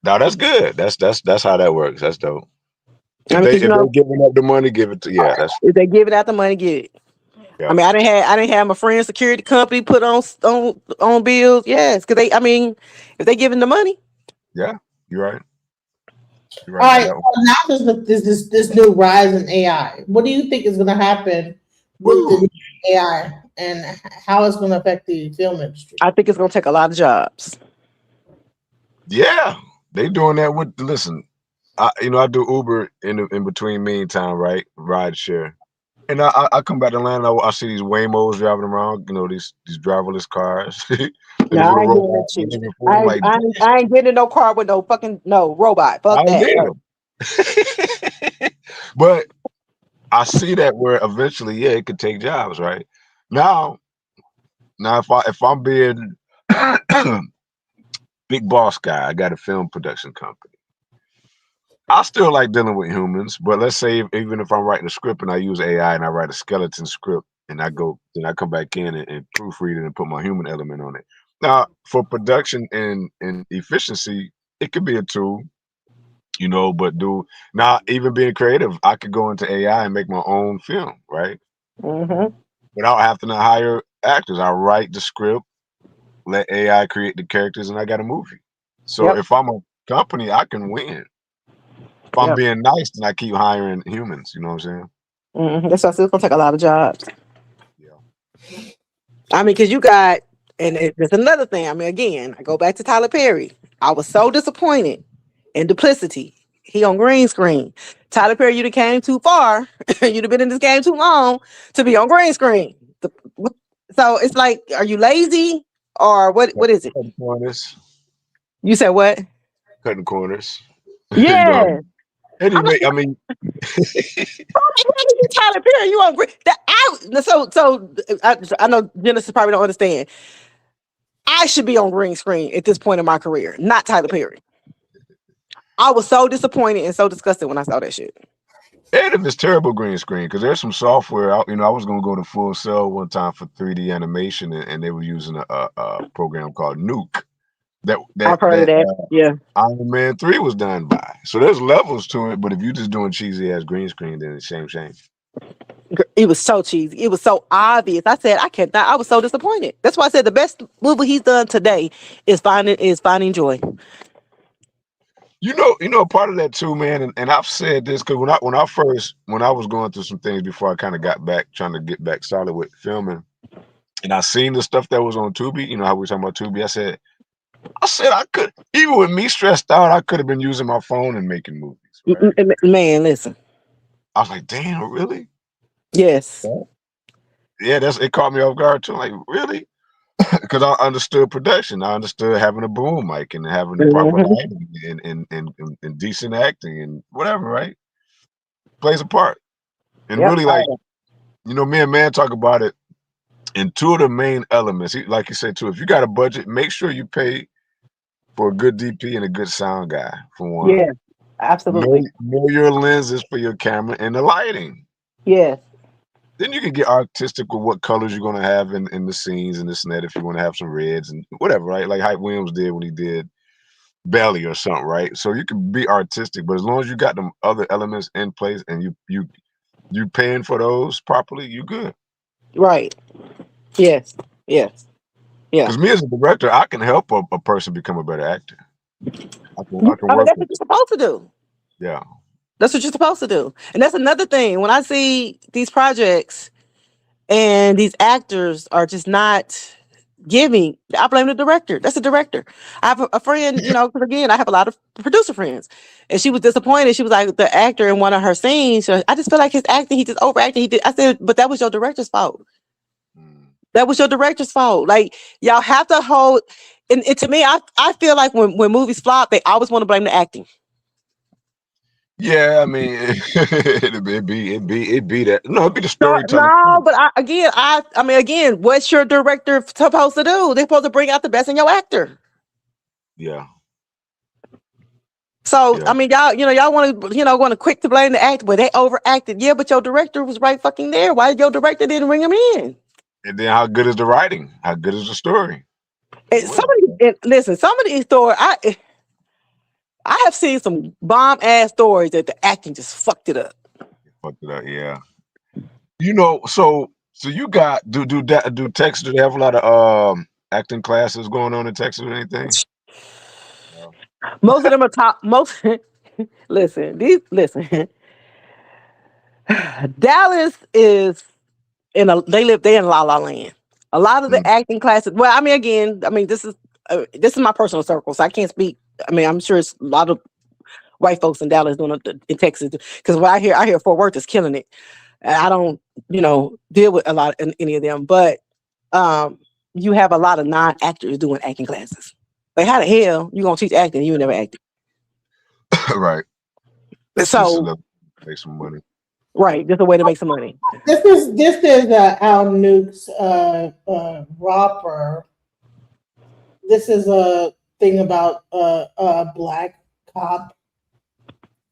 No, that's good. That's how that works. That's dope. If I mean, they're giving up the money, give it to that's if they give it out the money, get it. Yeah. I mean, I didn't have my friend's security company put on bills. Yes, because if they giving the money. Yeah, you're right. All right. So now there's this new rise in AI. What do you think is going to happen with the AI and how it's going to affect the film industry? I think it's going to take a lot of jobs. Yeah, they doing that with. Listen, I do Uber in between meantime, right? Ride share. And I come back to Atlanta, I see these Waymos driving around, these driverless cars. No, I ain't getting that shit. I ain't getting no car with no fucking robot. Fuck that. But I see that where eventually, it could take jobs, right? Now if I'm being big boss guy, I got a film production company. I still like dealing with humans, but let's say even if I'm writing a script and I use AI and I write a skeleton script and I come back in and proofread it and put my human element on it. Now, for production and efficiency, it could be a tool, but now even being creative, I could go into AI and make my own film, right? Mm-hmm. Without having to hire actors. I write the script, let AI create the characters, and I got a movie. So if I'm a company, I can win. If I'm being nice, then I keep hiring humans. You know what I'm saying? Mm-hmm. That's why it's gonna take a lot of jobs. Yeah. I mean, because you got, and there's another thing. I mean, again, I go back to Tyler Perry. I was so disappointed in Duplicity. He on green screen. Tyler Perry, you'd have came too far. You'd have been in this game too long to be on green screen. So it's like, are you lazy or what? What is it? Cutting corners. You said what? Cutting corners. Yeah. Anyway, I mean, Tyler Perry, you on green? I know Genesis probably don't understand. I should be on green screen at this point in my career, not Tyler Perry. I was so disappointed and so disgusted when I saw that shit. And it's terrible green screen because there's some software. I was gonna go to Full Sail one time for 3D animation, and they were using a program called Nuke. I've heard of that. Yeah. Iron Man 3 was done by. So there's levels to it, but if you're just doing cheesy ass green screen, then it's shame. It was so cheesy. It was so obvious. I said, I can't. I was so disappointed. That's why I said the best movie he's done today is Finding Joy. Part of that too, man, and I've said this because when I was going through some things before I kind of got back, trying to get back solid with filming, and I seen the stuff that was on Tubi, how we were talking about Tubi. I said I could, even with me stressed out, I could have been using my phone and making movies, right? Man, listen. I was like, damn, really? Yes. Yeah, it caught me off guard too. Like, really? Because I understood production. I understood having a boom mic and having the proper lighting and decent acting and whatever, right? Plays a part. And Yep. really, like, me and Man talk about it. And two of the main elements, like you said too, if you got a budget, make sure you pay for a good DP and a good sound guy, for one. Yeah, absolutely. Know your lenses for your camera and the lighting. Yes. Then you can get artistic with what colors you're going to have in the scenes and this and that, if you want to have some reds and whatever, right? Like Hype Williams did when he did Belly or something, right? So you can be artistic, but as long as you got them other elements in place and you paying for those properly, you good. Right. Yes. Yes. Yeah. Because me as a director, I can help a person become a better actor. I can I mean, work that's what you're supposed to do. Yeah. That's what you're supposed to do. And that's another thing. When I see these projects and these actors are just not giving, I blame the director. That's the director. I have a friend, because again, I have a lot of producer friends, and she was disappointed. She was like, the actor in one of her scenes, I just feel like his acting, he just overacted. I said, but that was your director's fault. That was your director's fault. Like, y'all have to hold, and to me, I feel like when movies flop, they always want to blame the acting. Yeah, I mean, it'd be that. No, it'd be the storytelling. No, but I mean, again, what's your director supposed to do? They're supposed to bring out the best in your actor. Yeah. So, I mean, y'all want to quick to blame the actor, but they overacted. Yeah, but your director was right fucking there. Why your director didn't bring him in? And then how good is the writing? How good is the story? And some of these stories, I have seen some bomb ass stories that the acting just fucked it up. Yeah. So you got do Texas, do they have a lot of acting classes going on in Texas or anything? Most of them are top. Listen. Dallas is they in La La Land. A lot of the acting classes. Well, I mean, this is my personal circle, so I can't speak. I mean, I'm sure it's a lot of white folks in Dallas doing it in Texas, because what I hear Fort Worth is killing it. And I don't, deal with a lot in any of them, but you have a lot of non-actors doing acting classes. Like, how the hell you gonna teach acting? You never acted. Right. So make some money. Right, just a way to make some money. This is Al Nuke's Robber. This is a thing about a black cop.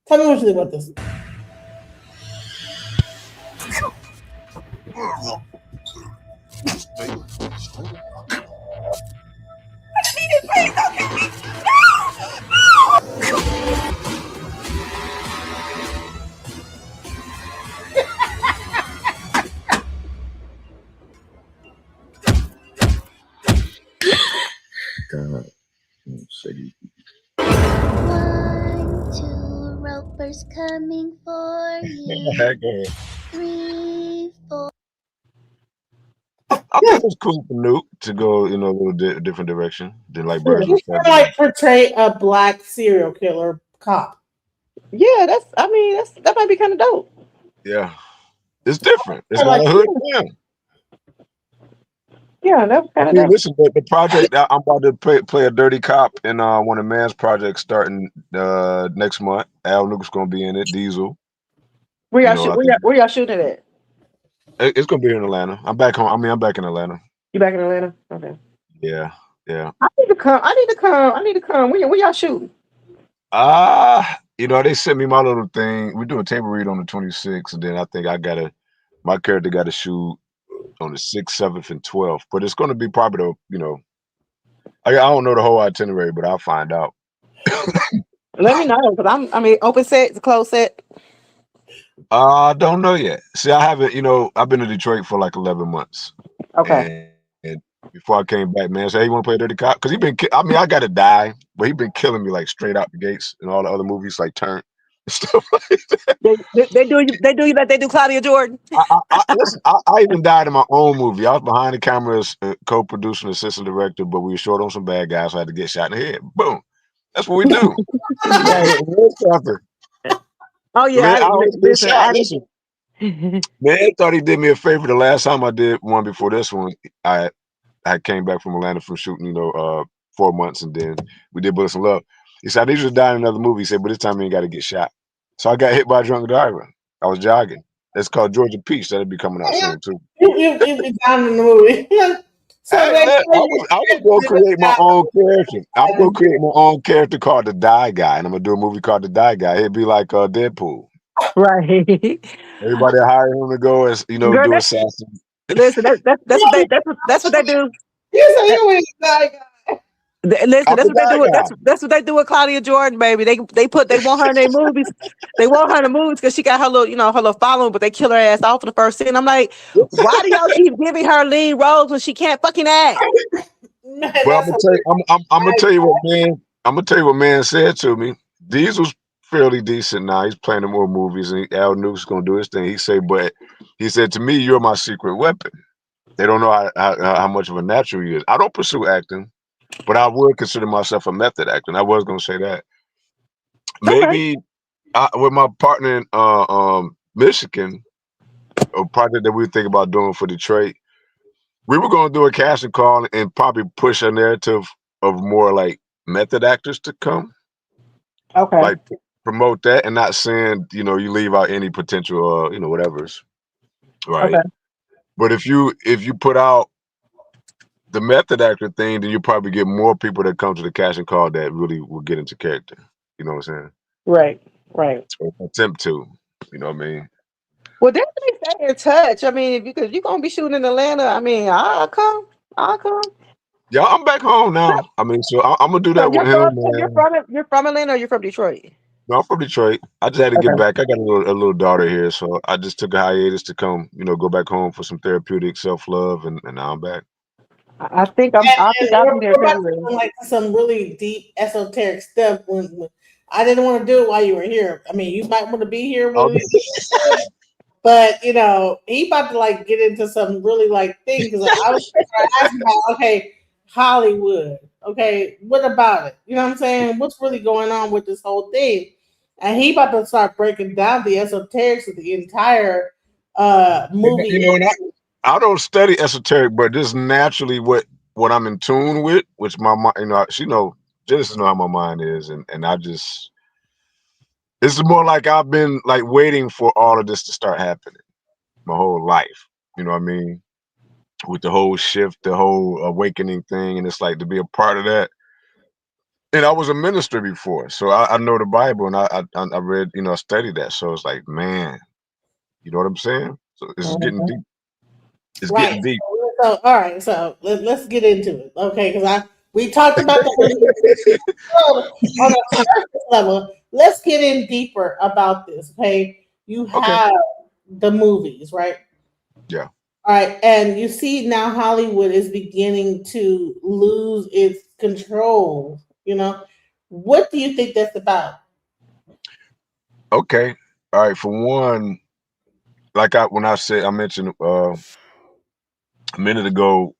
Tell me what you think about this. God, 1, 2 ropers coming for you. 3, 4. I think it's cool for Nuke to go, a little different direction than like Birds with Feathers. Like portray a black serial killer cop. Yeah, that might be kind of dope. Yeah, it's different. It's not a hood film. Yeah, that's kind of dope. Listen, the project, I'm about to play a dirty cop in one of Man's projects starting next month. Al Nuke's gonna be in it. Diesel. Where y'all shooting it at? It's gonna be in Atlanta. I'm back home. I'm back in Atlanta. You back in Atlanta? Okay. Yeah. I need to come. Where y'all shooting? They sent me my little thing. We're doing table read on the 26th, and then I think my character got to shoot on the 6th, 7th, and 12th. But it's gonna be probably I don't know the whole itinerary, but I'll find out. Let me know, because open set, closed set. I don't know yet. See, I haven't, I've been in Detroit for like 11 months. Okay. And before I came back, man. Say, hey, you want to play dirty cop? Because he been, I mean, I got to die, but he been killing me like straight out the gates and all the other movies like Turn and stuff like that. They do you like they do Claudia Jordan. Listen, I even died in my own movie. I was behind the camera as co-producer and assistant director, but we were short on some bad guys, so I had to get shot in the head. Boom. That's what we do. Oh yeah, Man, I always get listen. shot. Listen. Man, thought he did me a favor. The last time I did one before this one, I came back from Atlanta from shooting, 4 months, and then we did Bullets and Love. He said, I need you to die in another movie. He said, but this time you ain't got to get shot. So I got hit by a drunk driver. I was jogging. It's called Georgia Peach. That'll be coming out soon too. You be down in the movie. So Hey, they, look, I was gonna create my own character. I'm gonna create my own character called the Die Guy, and I'm gonna do a movie called the Die Guy. It'd be like Deadpool. Right. Everybody hire him to go as Girl, do assassin. listen, that's what they do. you say you was like, Listen, I'm that's the what they Die do. Guy. That's what they do with Claudia Jordan, baby. They want her in their movies. They want her in the movies because she got her little following, but they kill her ass off in the first scene. I'm like, why do y'all keep giving her lead roles when she can't fucking act? man, Well, that's I'm gonna tell you what man. I'm gonna tell you what man said to me. Diesel's fairly decent now. He's playing in more movies, and Al New's gonna do his thing. He said to me, "You're my secret weapon." They don't know how much of a natural he is. I don't pursue acting, but I would consider myself a method actor. And I was gonna say that Okay. maybe with my partner in Michigan, a project that we were thinking about doing for Detroit. We were going to do a casting call and probably push a narrative of more like method actors to come, Okay. like promote that, and not saying you leave out any potential whatever's right. Okay. But if you put out the method actor thing, then you probably get more people that come to the casting call that really will get into character. You know what I'm saying? Right. Right. Or attempt to. You know what I mean? Well, definitely stay in touch. I mean, because you're gonna be shooting in Atlanta, I mean, I'll come. I'll come. Yeah, I'm back home now. I mean, so I'm gonna do So that with him, man. you're from Atlanta or you're from Detroit? No, I'm from Detroit. I just had to get Okay. back. I got a little daughter here, so I just took a hiatus to come, go back home for some therapeutic self love, and now I'm back. I think I'll be there we're in about to February. go like some really deep esoteric stuff. When I didn't want to do it while you were here. I mean, you might want to be here Um, when we, but he about to like get into some really like thing because I was asking about okay, Hollywood. Okay, what about it? You know what I'm saying? What's really going on with this whole thing? And he about to start breaking down the esoterics of the entire movie. and I don't study esoteric, but this is naturally what I'm in tune with, which my mind, Genesis know how my mind is, and I just it's more like I've been like waiting for all of this to start happening my whole life. You know what I mean? With the whole shift, the whole awakening thing, and it's like to be a part of that. And I was a minister before, so I know the Bible, and I read, studied that. So it's like, man, you know what I'm saying? So it's getting Mhm. deep. It's Right. getting deep. So, all right. So let's get into it. Okay, because we talked about the on a surface level. Let's get in deeper about this. Okay, you Okay. have the movies, right? Yeah. All right, and you see now Hollywood is beginning to lose its control. What do you think that's about? Okay. All right. For one, like I mentioned a minute ago,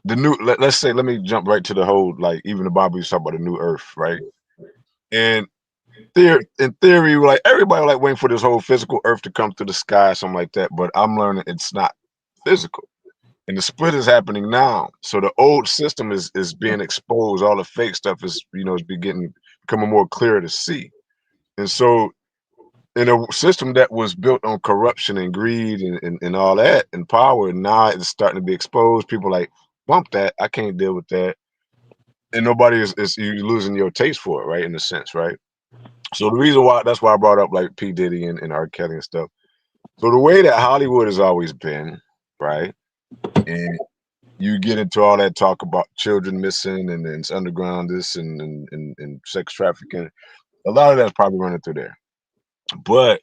the new. Let's say, let me jump right to the whole like even the Bible used to talk about the new earth, right? And in theory, like everybody like waiting for this whole physical earth to come through the sky, something like that. But I'm learning it's not physical. And the split is happening now. So the old system is being exposed. All the fake stuff is becoming more clear to see. And so in a system that was built on corruption and greed and all that and power, now it's starting to be exposed. People like, bump that. I can't deal with that. And nobody is you losing your taste for it, right? In a sense, right? So the reason why that's why I brought up like P. Diddy and R. Kelly and stuff. So the way that Hollywood has always been, right? And you get into all that talk about children missing and then it's underground this and sex trafficking. A lot of that's probably running through there. But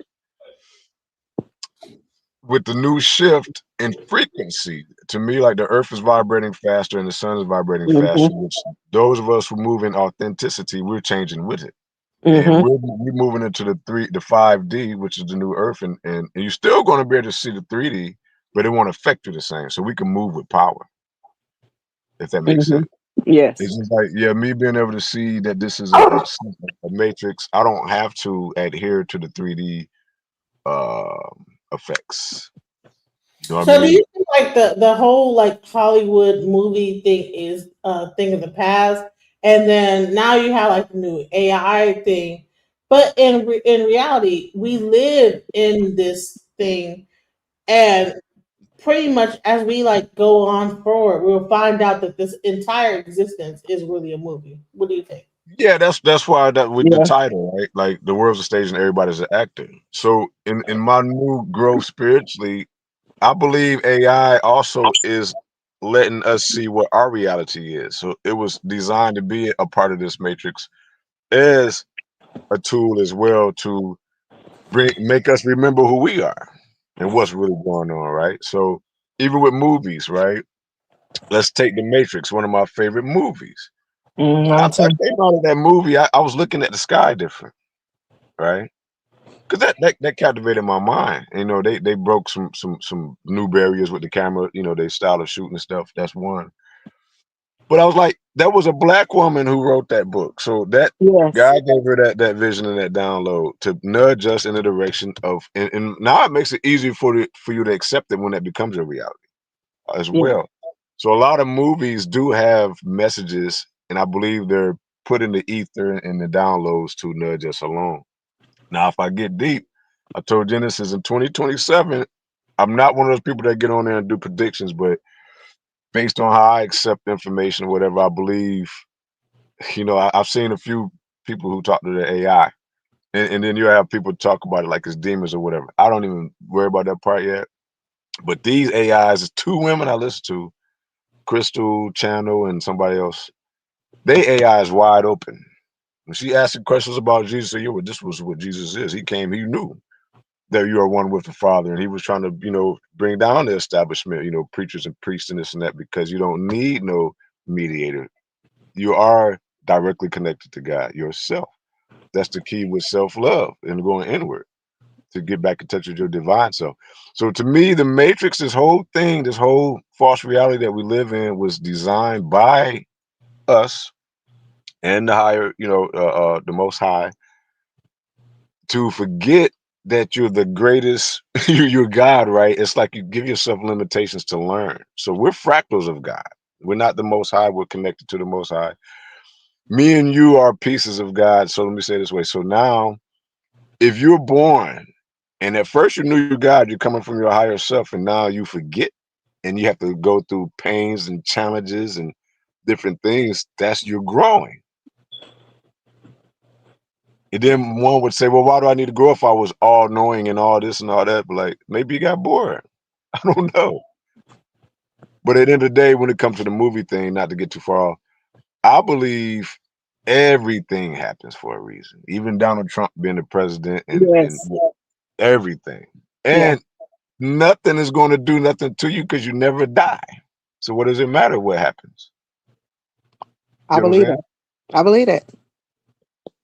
with the new shift in frequency, to me, like the earth is vibrating faster and the sun is vibrating faster, which those of us who move in authenticity, we're changing with it. And we're moving into the 5D, which is the new earth, and you're still going to be able to see the 3D, but it won't affect you the same. So we can move with power, if that makes sense. Yes. It's just like, yeah, me being able to see that this is a matrix, I don't have to adhere to the 3D effects. You know what I So do mean? you think like the whole like Hollywood movie thing is a thing of the past, and then now you have like the new AI thing, but in reality, we live in this thing, and pretty much as we like go on forward, we'll find out that this entire existence is really a movie. What do you think? Yeah, that's why that with the Yeah. title, right? Like the world's a stage and everybody's an actor. So in my new growth spiritually, I believe AI also is letting us see what our reality is. So it was designed to be a part of this matrix as a tool as well to make us remember who we are and what's really going on, right? So even with movies, right? Let's take The Matrix, one of my favorite movies. After I came out of that movie, I was looking at the sky different, right? Because that captivated my mind. You know, they broke some new barriers with the camera. You know, their style of shooting and stuff. That's one. But I was like, that was a black woman who wrote that book. So that Yes. God gave her that vision and that download to nudge us in the direction of, and now it makes it easier for you to accept it when that becomes your reality as Yeah. well. So a lot of movies do have messages, and I believe they're put in the ether and the downloads to nudge us along. Now, if I get deep, I told Genesis in 2027, I'm not one of those people that get on there and do predictions, but based on how I accept information or whatever, I believe, you know, I've seen a few people who talk to the AI, and then you have people talk about it like it's demons or whatever. I don't even worry about that part yet. But these AIs, is two women I listen to, Crystal Channel and somebody else. They AI is wide open. When she asking questions about Jesus, say, yo, this was what Jesus is. He came, he knew that you are one with the Father. And he was trying to, you know, bring down the establishment, you know, preachers and priests and this and that, because you don't need no mediator. You are directly connected to God yourself. That's the key with self-love and going inward to get back in touch with your divine self. So to me, the matrix, this whole thing, this whole false reality that we live in was designed by us and the higher, you know, the most high, to forget that you're the greatest, you're God, right? It's like you give yourself limitations to learn. So we're fractals of God. We're not the most high, we're connected to the most high. Me and you are pieces of God. So let me say it this way. So now, if you're born and at first you knew you're God, you're coming from your higher self, and now you forget and you have to go through pains and challenges and different things, that's you're growing. And then one would say, well, why do I need to grow if I was all knowing and all this and all that? But like, maybe you got bored. I don't know. But at the end of the day, when it comes to the movie thing, not to get too far off, I believe everything happens for a reason. Even Donald Trump being the president and Yes. everything. Yeah. And nothing is going to do nothing to you because you never die. So what does it matter what happens? I You know what I'm believe saying? that. I believe that.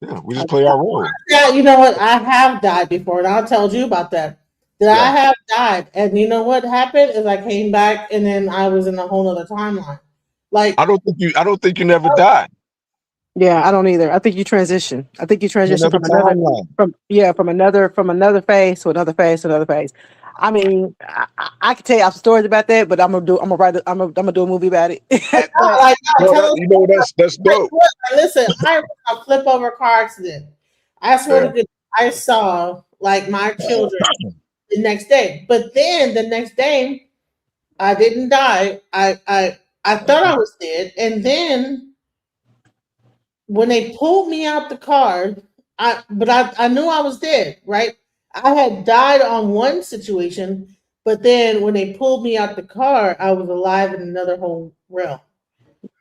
Yeah, we just play our role. Yeah, you know what? I have died before, and I'll tell you about that. That I Yeah. have died, and you know what happened is I came back, and then I was in a whole other timeline. Like, I don't think you never died. Yeah, I don't either. I think you transition. I think you You transition never from another timeline. from another phase to another phase to another phase. I mean, I could tell you stories about that, but I'm gonna write I'm gonna do a movie about it. But like, no, No, tell us. you know that's Like, dope. look, listen, I was a flip over car accident. I swear Yeah. to goodness, I saw like my children the next day, but then the next day I didn't die. I thought I was dead, and then when they pulled me out the car, I knew I was dead, right? I had died on one situation, but then when they pulled me out the car, I was alive in another whole realm.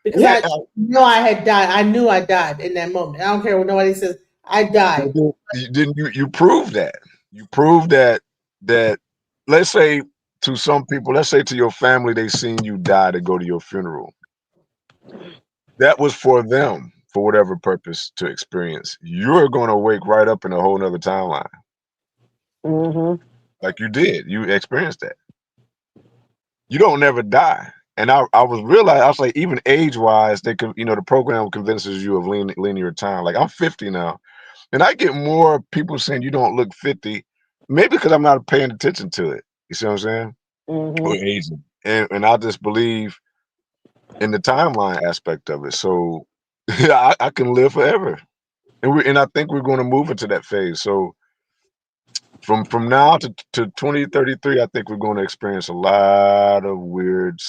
Because Yeah. I know I had died. I knew I died in that moment. I don't care what nobody says. I died. But then you proved that. You proved that let's say to some people, let's say to your family, they seen you die to go to your funeral. That was for them, for whatever purpose to experience. You're going to wake right up in a whole nother timeline. Mm-hmm. Like you did. You experienced that. You don't never die. And I was realizing, I was like, even age-wise, they could, the program convinces you of linear time. Like I'm 50 now, and I get more people saying you don't look 50, maybe because I'm not paying attention to it. You see what I'm saying? Mm-hmm. Or aging. And I just believe in the timeline aspect of it. So I can live forever. And I think we're going to move into that phase. So from now to 2033, I think we're going to experience a lot of weird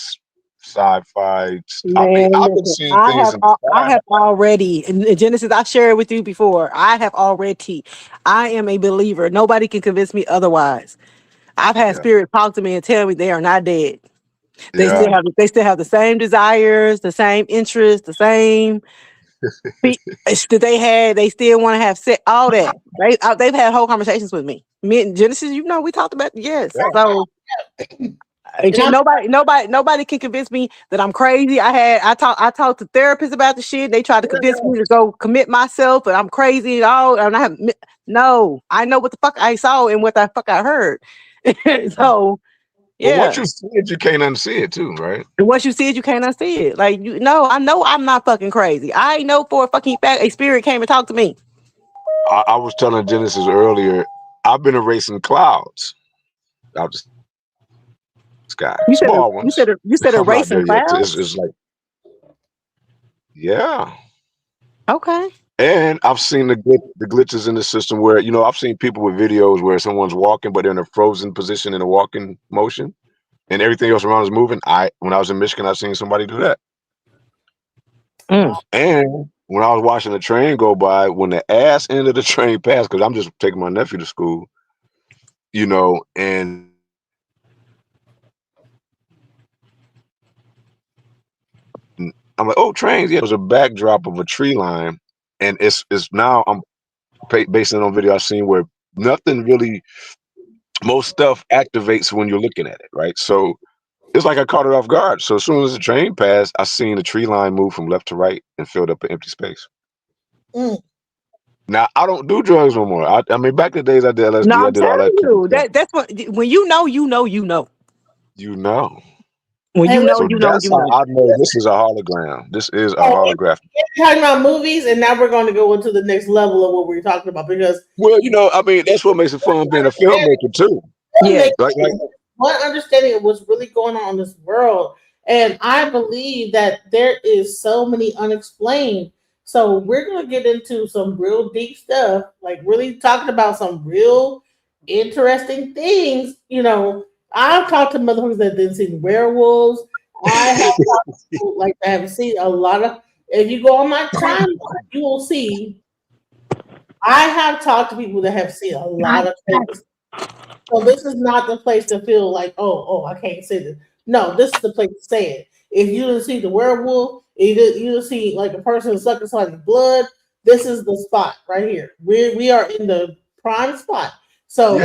sci-fi. I mean, Man, I've been listen, seeing things in the I sky. have already in Genesis. I shared with you before. I have already. I am a believer. Nobody can convince me otherwise. I've had Yeah, spirit talk to me and tell me they are not dead. They yeah. still have the same desires, the same interests, the same that they had. They still want to have sex. All that. They've had whole conversations with me. Me and Genesis, we talked about yes. Yeah. So And I'm nobody can convince me that I'm crazy. I talked to therapists about the shit. They tried to convince me to go commit myself, but I'm crazy and all. And no, I know what the fuck I saw and what the fuck I heard. So But once yeah. you see it, you can't unsee it too, right? And once you see it, you can't unsee it. Like I know I'm not fucking crazy. I know for a fucking fact a spirit came and talked to me. I was telling Genesis earlier, I've been erasing clouds out the sky, You said small ones. you said I'm not erasing there yet. clouds. It's like, yeah. Okay. And I've seen the glitches in the system where, I've seen people with videos where someone's walking, but they're in a frozen position in a walking motion and everything else around is moving. When I was in Michigan, I seen somebody do that. Mm. And when I was watching the train go by, when the ass end of the train passed, because I'm just taking my nephew to school, and I'm like, oh, trains. Yeah, it was a backdrop of a tree line. And it's now I'm basing it on video I've seen where nothing really, most stuff activates when you're looking at it, right? So it's like I caught it off guard. So as soon as the train passed, I seen the tree line move from left to right and filled up an empty space. mm. Now I don't do drugs no more. I mean, back in the days I did No, LSD, I I'm did all telling that cool you stuff. that's what when you know. You know. When Hey, So that's you how know. I know this is a hologram. This is a so holograph. we're talking about movies, and now we're going to go into the next level of what we're talking about because Well, I mean, that's what makes it fun being a filmmaker too. what Yeah. makes Like one understanding of what's really going on in this world. And I believe that there is so many unexplained. So we're gonna get into some real deep stuff, like really talking about some real interesting things. I've talked to motherfuckers that didn't see werewolves. I have talked to people like that have seen a lot of. If you go on my timeline, you will see. I have talked to people that have seen a lot of things. So this is not the place to feel like, I can't say this. No, this is the place to say it. If you didn't see the werewolf, you didn't see like a person sucking somebody's blood, this is the spot right here. We are in the prime spot. So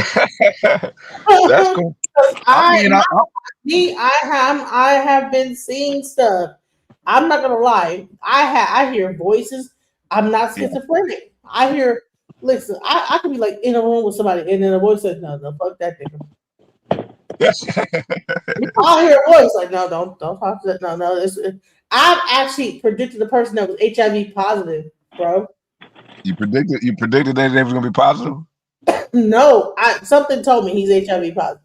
yeah, that's cool. I I mean, me, I have been seeing stuff. I'm not gonna lie. I hear voices. I'm not yeah. schizophrenic. I hear. Listen, I could be like in a room with somebody, and then a voice says, "No, no, fuck that nigga." I'll hear a voice like, "No, don't talk to that. No, no." I've actually predicted the person that was HIV positive, bro. you predicted that they was gonna be positive. No, something told me he's HIV positive.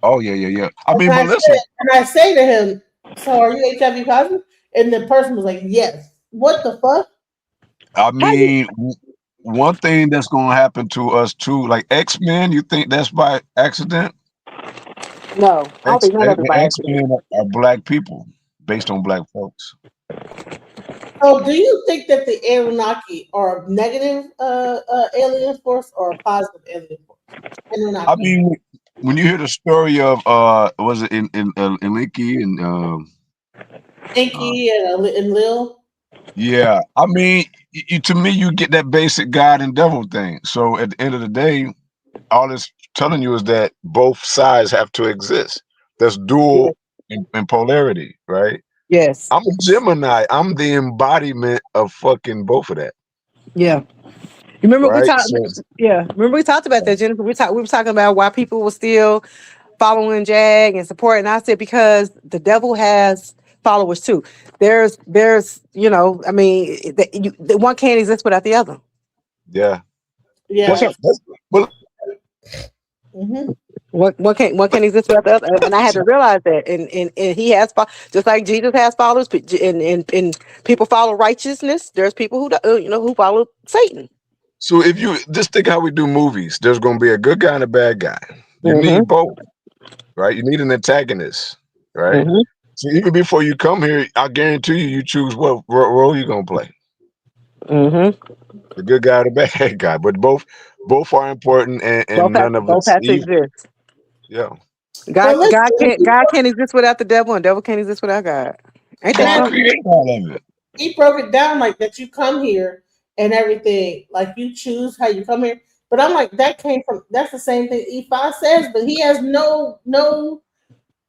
Oh yeah, yeah, yeah. I And mean, but listen, I say to him, "So are you HIV positive?" And the person was like, "Yes." What the fuck? I How you mean, one thing that's gonna happen to us too, like X-Men. You think that's by accident? no, I don't think none of it by accident. X-Men are black people based on black folks. So, do you think that the Anunnaki are a negative alien force or a positive alien force? I Anunnaki, mean, when you hear the story of was it in Linky and uh, Inky and Lil. yeah, I mean, to me, you get that basic God and devil thing. So at the end of the day, all this telling you is that both sides have to exist. That's dual in polarity, right? Yes. I'm a Gemini. I'm the embodiment of fucking both of that, Yeah. Remember we right? talked. So Yeah. Remember we talked about that, Jennifer. We were talking about why people were still following Jag and supporting. I said because the devil has followers too. There's I mean, the one can't exist without the other. yeah, Yeah. that's, What that's well, Mm-hmm. One can't exist without the other, and I had to realize that. And he has just like Jesus has followers, and people follow righteousness. There's people who follow Satan. so if you just think how we do movies, there's going to be a good guy and a bad guy. You Mm-hmm. need both, right? You need an antagonist, right? Mm-hmm. So even before you come here, I guarantee you choose what role you gonna play. Mm-hmm. The good guy or the bad guy. But both are important and none of Both it's have to evil. exist. Yeah. Well, God can't exist without the devil, and devil can't exist without God. Ain't that God and something? created all of it. he broke it down like that. You come here and everything, like you choose how you come here. But I'm like, that's the same thing E5 says, but he has no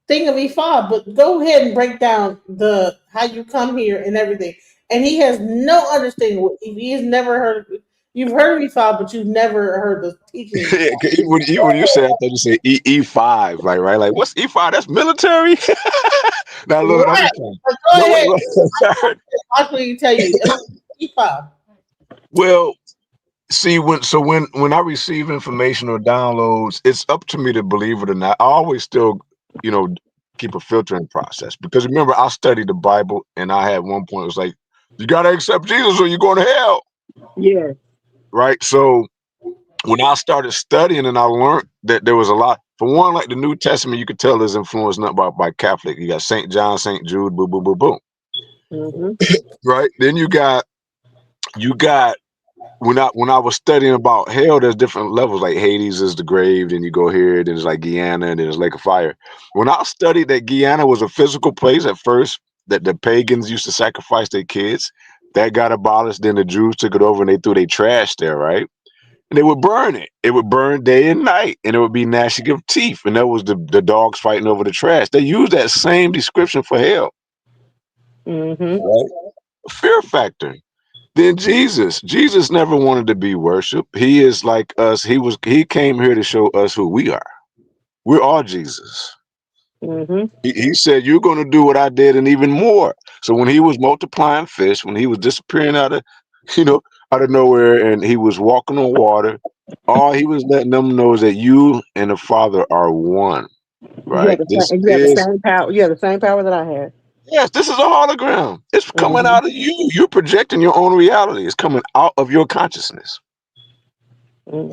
thing of E5. But go ahead and break down the how you come here and everything. And he has no understanding. He's never heard. You've heard of E5, but you've never heard the teaching of Yeah, E5. 'cause even when you say, I thought you say E5, like right, like what's E5? That's military. Now look, I'm Right. just playing. But go No, ahead. wait. I'll actually tell you. E5. Well, see, when I receive information or downloads, it's up to me to believe it or not. I always still, you know, keep a filtering process because remember, I studied the Bible, and I had one point it was like, you gotta accept Jesus or you're going to hell, Yeah. right? So when I started studying and I learned that there was a lot. For one, like the New Testament, you could tell is influenced not by Catholic. You got Saint John, Saint Jude, boom, boom, boom, boom. Mm-hmm. Right? Then you got when I was studying about hell, there's different levels. Like Hades is the grave, then you go here, then it's like Guyana, and then it's Lake of Fire. When I studied that Guyana was a physical place at first, that the pagans used to sacrifice their kids, that got abolished. Then the Jews took it over and they threw their trash there, right? And they would burn it. It would burn day and night, and it would be gnashing of teeth. And that was the dogs fighting over the trash. They used that same description for hell, Mm-hmm. right? Fear factor. Then Jesus never wanted to be worshipped. He is like us. He came here to show us who we are. We're all Jesus. Mm-hmm. He said, "You're going to do what I did and even more." So when he was multiplying fish, when he was disappearing you know, out of nowhere, and he was walking on water, all he was letting them know is that you and the Father are one. You have Right? the This same. You have the is same power. You have the same power that I had. yes. This is a hologram. It's coming Mm-hmm. out of you. You're projecting your own reality. It's coming out of your consciousness.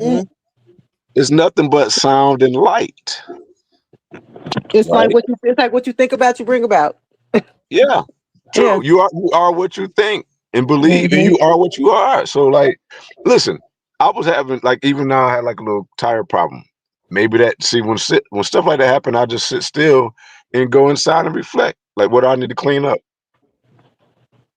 Mm. Mm-hmm. It's nothing but sound and light. It's like Right? what you think about, you bring about. Yeah. Yeah. True. You are what you think and believe, and Mm-hmm. you are what you are. So like, listen, I was having like even now I had like a little tire problem. Maybe that see when stuff like that happen, I just sit still and go inside and reflect. Like what do I need to clean up,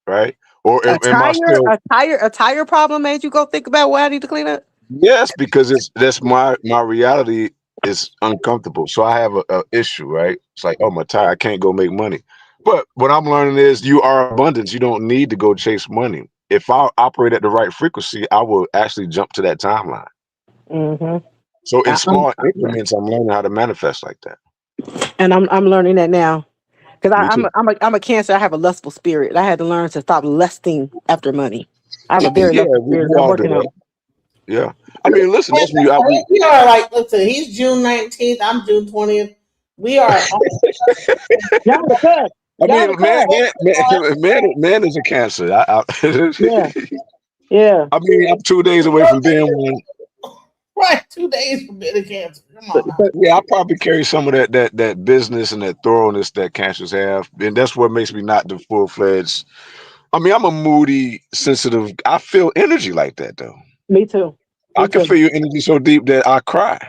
right? Or A am I tire, still a tire, a tire problem made you go think about what I need to clean up. yes, because that's my reality is uncomfortable. So I have a issue, right? It's like, oh my tire, I can't go make money. But what I'm learning is you are abundance. You don't need to go chase money. If I operate at the right frequency, I will actually jump to that timeline. Mm-hmm. So in I, I'm, small increments, I'm learning how to manifest like that. and I'm learning that now because Me I'm too. I'm a Cancer. I have a lustful spirit. I had to learn to stop lusting after money. I have a very Yeah, lustful spirit, we and I'm all do working on that. it. Yeah. I mean, listen, that's when We are like, listen, he's June 19th, I'm June 20th. We are Y'all the cut. I Y'all the mean, man, cut. man is a cancer. Yeah. Yeah. I mean, I'm 2 days away from being one. right 2 days from being a cancer. Come on now. Yeah, I probably carry some of that business and that thoroughness that cancers have, and that's what makes me not the full fledged. I mean, I'm a moody, sensitive. I feel energy like that though. Me too. I Me can too. feel your energy so deep that I cry.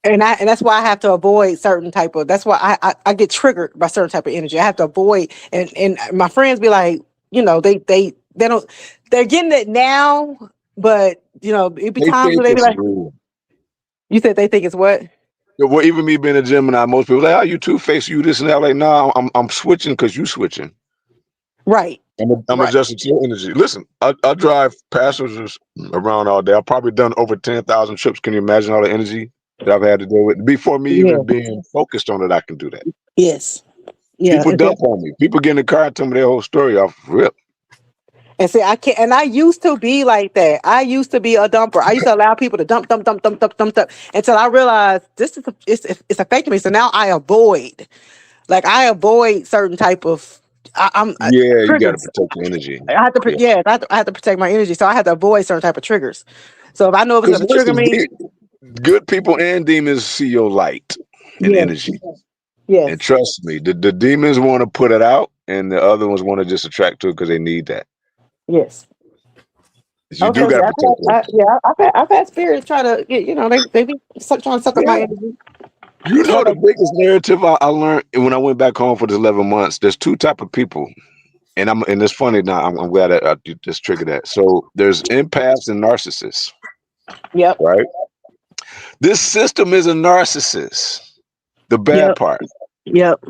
And that's why I have to avoid certain type of. That's why I get triggered by certain type of energy. I have to avoid, and my friends be like, they don't, they're getting it now, but it be They times think where they be it's like, real. You said they think it's what? Well, even me being a Gemini, most people like, oh, you two-faced, you this and that. Like, no, I'm switching because you switching. Right. I'm Right. adjusting to your energy. Listen, I drive passengers around all day. I've probably done over 10,000 trips. Can you imagine all the energy that I've had to deal with before me Yeah. even being focused on it? I can do that. Yes. Yeah. People dump on me. People get in the car and tell me their whole story off rip. And see, I can't. And I used to be like that. I used to be a dumper. I used to allow people to dump until I realized this is it's affecting me. So now I avoid. Like I avoid certain type of. Yeah, you got to Triggers. protect your energy. I have to. Yeah. Yeah, I have to protect my energy. So I have to avoid certain type of triggers. So if I know if it's Because going to trigger me, good people and demons see your light and yes, energy. yes, And trust me, the demons want to put it out, and the other ones want to just attract to it because they need that. yes. You Okay, do got to protect it. I've had spirits try to get, they be trying to suck up my Yeah. energy. You know So the biggest narrative I learned when I went back home for this 11 months. There's two type of people, and it's funny now. I'm glad I just triggered that. So there's empaths and narcissists, yep, right? This system is a narcissist. The bad yep, part. yep,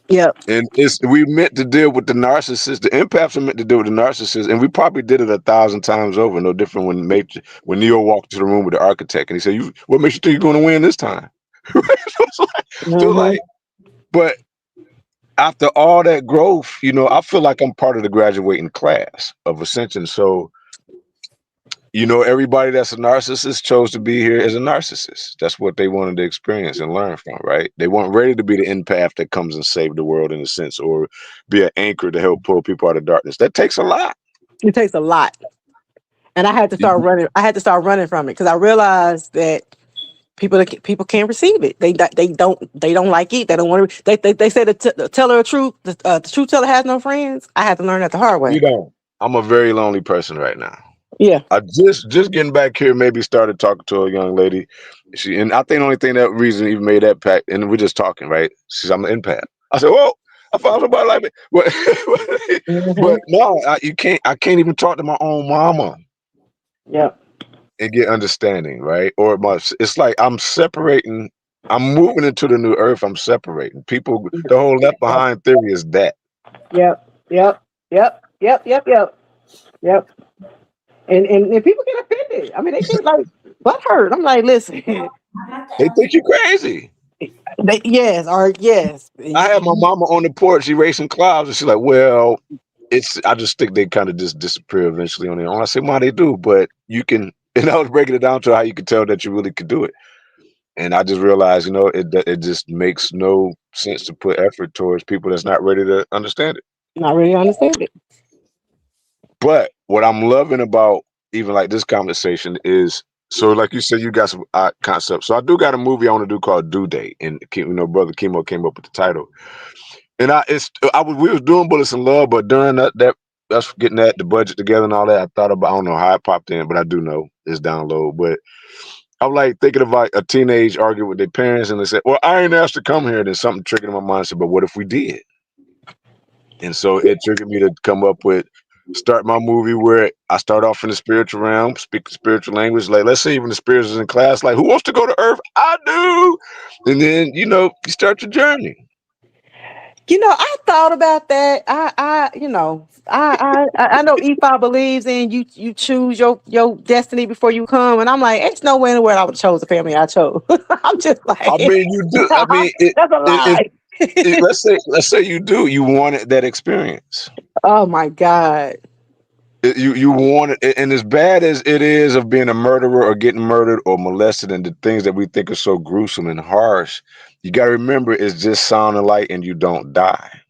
yep. And we meant to deal with the narcissist. The empaths are meant to deal with the narcissist, and we probably did it 1,000 times over. No different when Neo walked into the room with the architect, and he said, "What makes you think you're going to win this time?" Mm-hmm. But after all that growth, I feel like I'm part of the graduating class of Ascension. So, everybody that's a narcissist chose to be here as a narcissist. That's what they wanted to experience and learn from, right? They weren't ready to be the empath that comes and save the world in a sense, or be an anchor to help pull people out of darkness. That takes a lot. It takes a lot, and I had to start running. I had to start running from it because I realized that people can't receive it. They don't like it. They don't want to. They say the teller of truth. The truth teller has no friends. I had to learn that the hard way. You don't. I'm a very lonely person right now. Yeah. I just getting back here, maybe started talking to a young lady. And I think the only thing that reason even made that pact, and we're just talking, right? She said, I'm an empath. I said, well, I found somebody like me. But, Mm-hmm. no, I can't even talk to my own mama Yep. and get understanding, right? It's like I'm separating, I'm moving into the new earth, I'm separating. People, the whole left behind theory is that. Yep. Yep. Yep. Yep. Yep. Yep. Yep. And people get offended. I mean, they get like butthurt. I'm like, listen. They think you're crazy. Yes. I had my mama on the porch erasing clouds, and she's like, well, I just think they kind of just disappear eventually on their own. I said, "Why they do?" But you can, and I was breaking it down to how you could tell that you really could do it. And I just realized, it just makes no sense to put effort towards people that's not ready to understand it. Not really understand it. But what I'm loving about even like this conversation is, so like you said, you got some concepts. So I do got a movie I want to do called Due Date, and Brother Chemo came up with the title. And we was doing Bullets in Love, but during that's getting the budget together and all that, I thought about, I don't know how it popped in, but I do know it's download. But I'm like thinking of like a teenage arguing with their parents, and they said, well, I ain't asked to come here. Then something triggered in my mind. I said, but what if we did? And so it triggered me to come up with, start my movie where I start off in the spiritual realm, speak the spiritual language. Like, let's say even the spirits is in class, like, who wants to go to Earth? I do. And then, you start your journey. I thought about that. I know Ifa believes in you choose your destiny before you come, and I'm like, it's no way in the world I would have chose the family I chose. I'm just like, I mean, you do. I mean, that's a lie. let's say you do. You wanted that experience. Oh my God. You want it, and as bad as it is of being a murderer or getting murdered or molested and the things that we think are so gruesome and harsh, you got to remember it's just sound and light, and you don't die.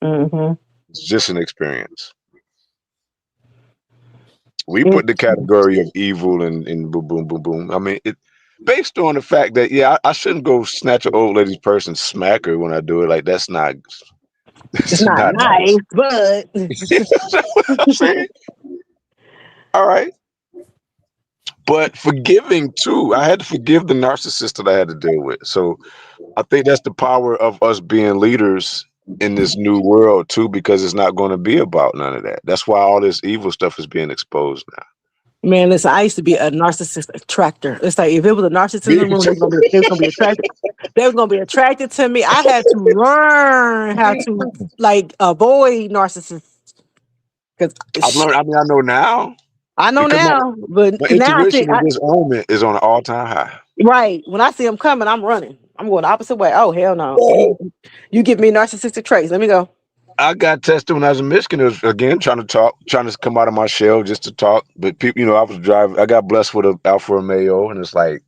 Mm-hmm. It's just an experience. We put the category of evil and boom, boom, boom, boom. I mean, based on the fact that, yeah, I shouldn't go snatch an old lady's purse and smack her when I do it. Like, that's not. It's not nice, but That's what I'm saying. All right. But forgiving too, I had to forgive the narcissist that I had to deal with. So I think that's the power of us being leaders in this new world too, because it's not going to be about none of that. That's why all this evil stuff is being exposed now. Man, listen, I used to be a narcissist attractor. It's like if it was a narcissist in the room, they was gonna be attracted. They was gonna be attracted to me. I had to learn how to like avoid narcissists because I've learned. I mean, I know now I know because now, but my now I see intuition of disownment is on an all-time high. right when I see them coming, I'm running. I'm going the opposite way. Oh hell no! You give me narcissistic traits. Let me go. I got tested when I was in Michigan. It was again trying to come out of my shell just to talk. But people, I was driving. I got blessed with an Alfa Romeo, and it's like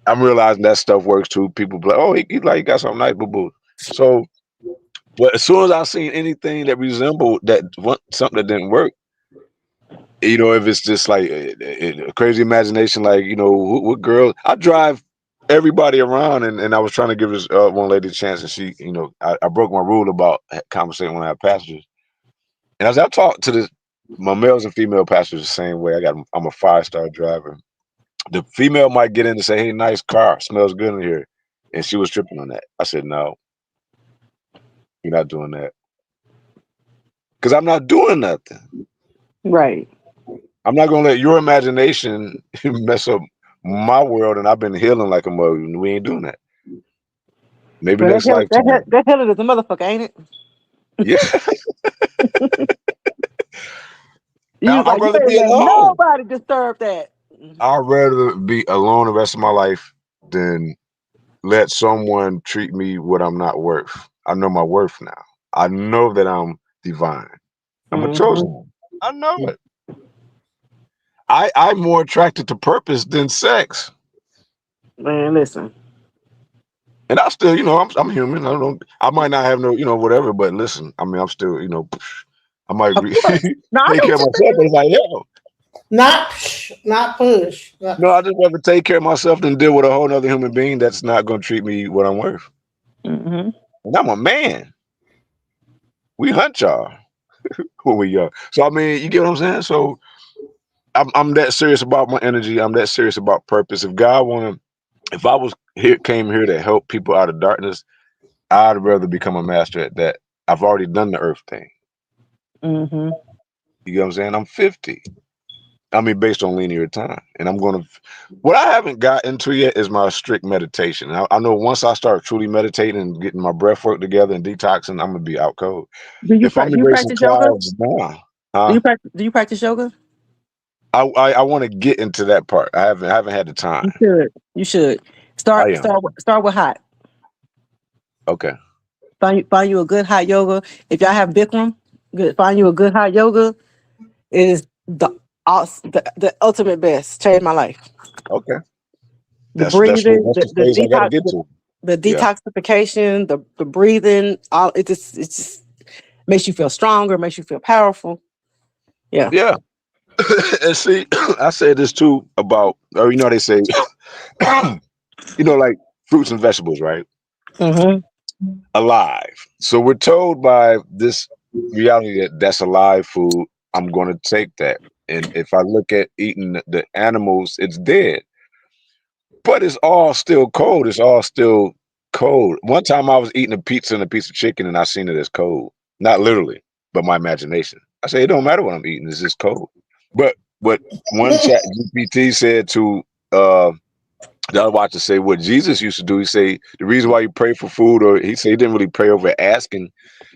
I'm realizing that stuff works too. People be like, "Oh, he got something nice, boo boo." So, but as soon as I seen anything that resembled something that didn't work, if it's just like a crazy imagination, like what girl I drive everybody around, and I was trying to give this one lady a chance, and she, I broke my rule about conversating when I have passengers, and as I talk to my males and female passengers the same way. I'm a 5-star driver. The female might get in and say, "Hey, nice car, smells good in here," and she was tripping on that. I said, "No, you're not doing that, because I'm not doing nothing. Right. I'm not gonna let your imagination mess up my world, and I've been healing like a mother. We ain't doing that. Maybe But next lifetime." that hell is a motherfucker, ain't it? Yeah, You was I'd like, you rather ain't be let alone. nobody disturb that. I'd rather be alone the rest of my life than let someone treat me what I'm not worth. I know my worth now. I know that I'm divine. I'm a chosen one. I know it. I'm more attracted to purpose than sex. Man, listen. And I still, I'm human. I might not have no, whatever, but listen, I mean, I'm still, I might Of course. No, I take know care what of you're myself, but it's like, yo, Not push. no, I just rather take care of myself than deal with a whole other human being that's not going to treat me what I'm worth. saying. And I'm a man. We hunt y'all when we young. So, I mean, you get what I'm saying? So I'm that serious about my energy. I'm that serious about purpose. If I came here to help people out of darkness, I'd rather become a master at that. I've already done the earth thing. Mm-hmm. You get what I'm saying? I'm 50. I mean, based on linear time. And what I haven't got into yet is my strict meditation. I know once I start truly meditating and getting my breath work together and detoxing, I'm going to be out cold. If I'm Do you erasing practice yoga? clouds now, huh? Do you practice yoga? I want to get into that part. I haven't had the time. You should. You should. I Start am. start with hot. Okay. Find you a good hot yoga. If y'all have Bikram, find you a good hot yoga. It is the ultimate best. Changed my life. Okay. The That's the breathing, that's the the phase I got to detox, get to. the Yeah. detoxification, the breathing. All it just makes you feel stronger. Makes you feel powerful. Yeah. Yeah. And see, I said this too about, or they say, like fruits and vegetables, right? Mm-hmm. Alive. So we're told by this reality that that's alive food. I'm going to take that. And if I look at eating the animals, it's dead. But it's all still cold. It's all still cold. One time I was eating a pizza and a piece of chicken and I seen it as cold. Not literally, but my imagination. I say, it don't matter what I'm eating. It's just cold. But what one chat GPT said to the other watcher say what Jesus used to do, he say the reason why you pray for food, or he said he didn't really pray over asking,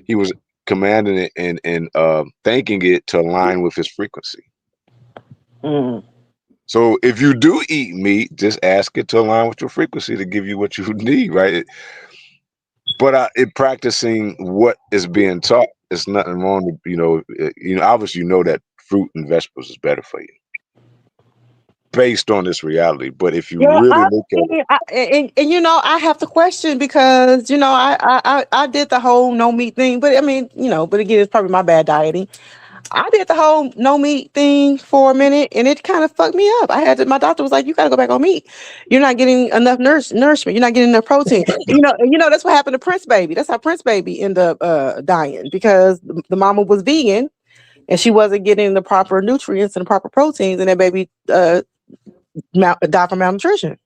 he was commanding it and thanking it to align with his frequency. Mm. So if you do eat meat, just ask it to align with your frequency to give you what you need, right? But in practicing what is being taught, there's nothing wrong with, obviously that fruit and vegetables is better for you based on this reality. But if you Yeah, really look at it, I have to question because I did the whole no meat thing, but I mean, but again, it's probably my bad dieting. I did the whole no meat thing for a minute, and it kind of fucked me up. My doctor was like, "You got to go back on meat. You're not getting enough nourishment. You're not getting enough protein." And that's what happened to Prince Baby. That's how Prince Baby ended up dying because the mama was vegan and she wasn't getting the proper nutrients and the proper proteins, and that baby died from malnutrition.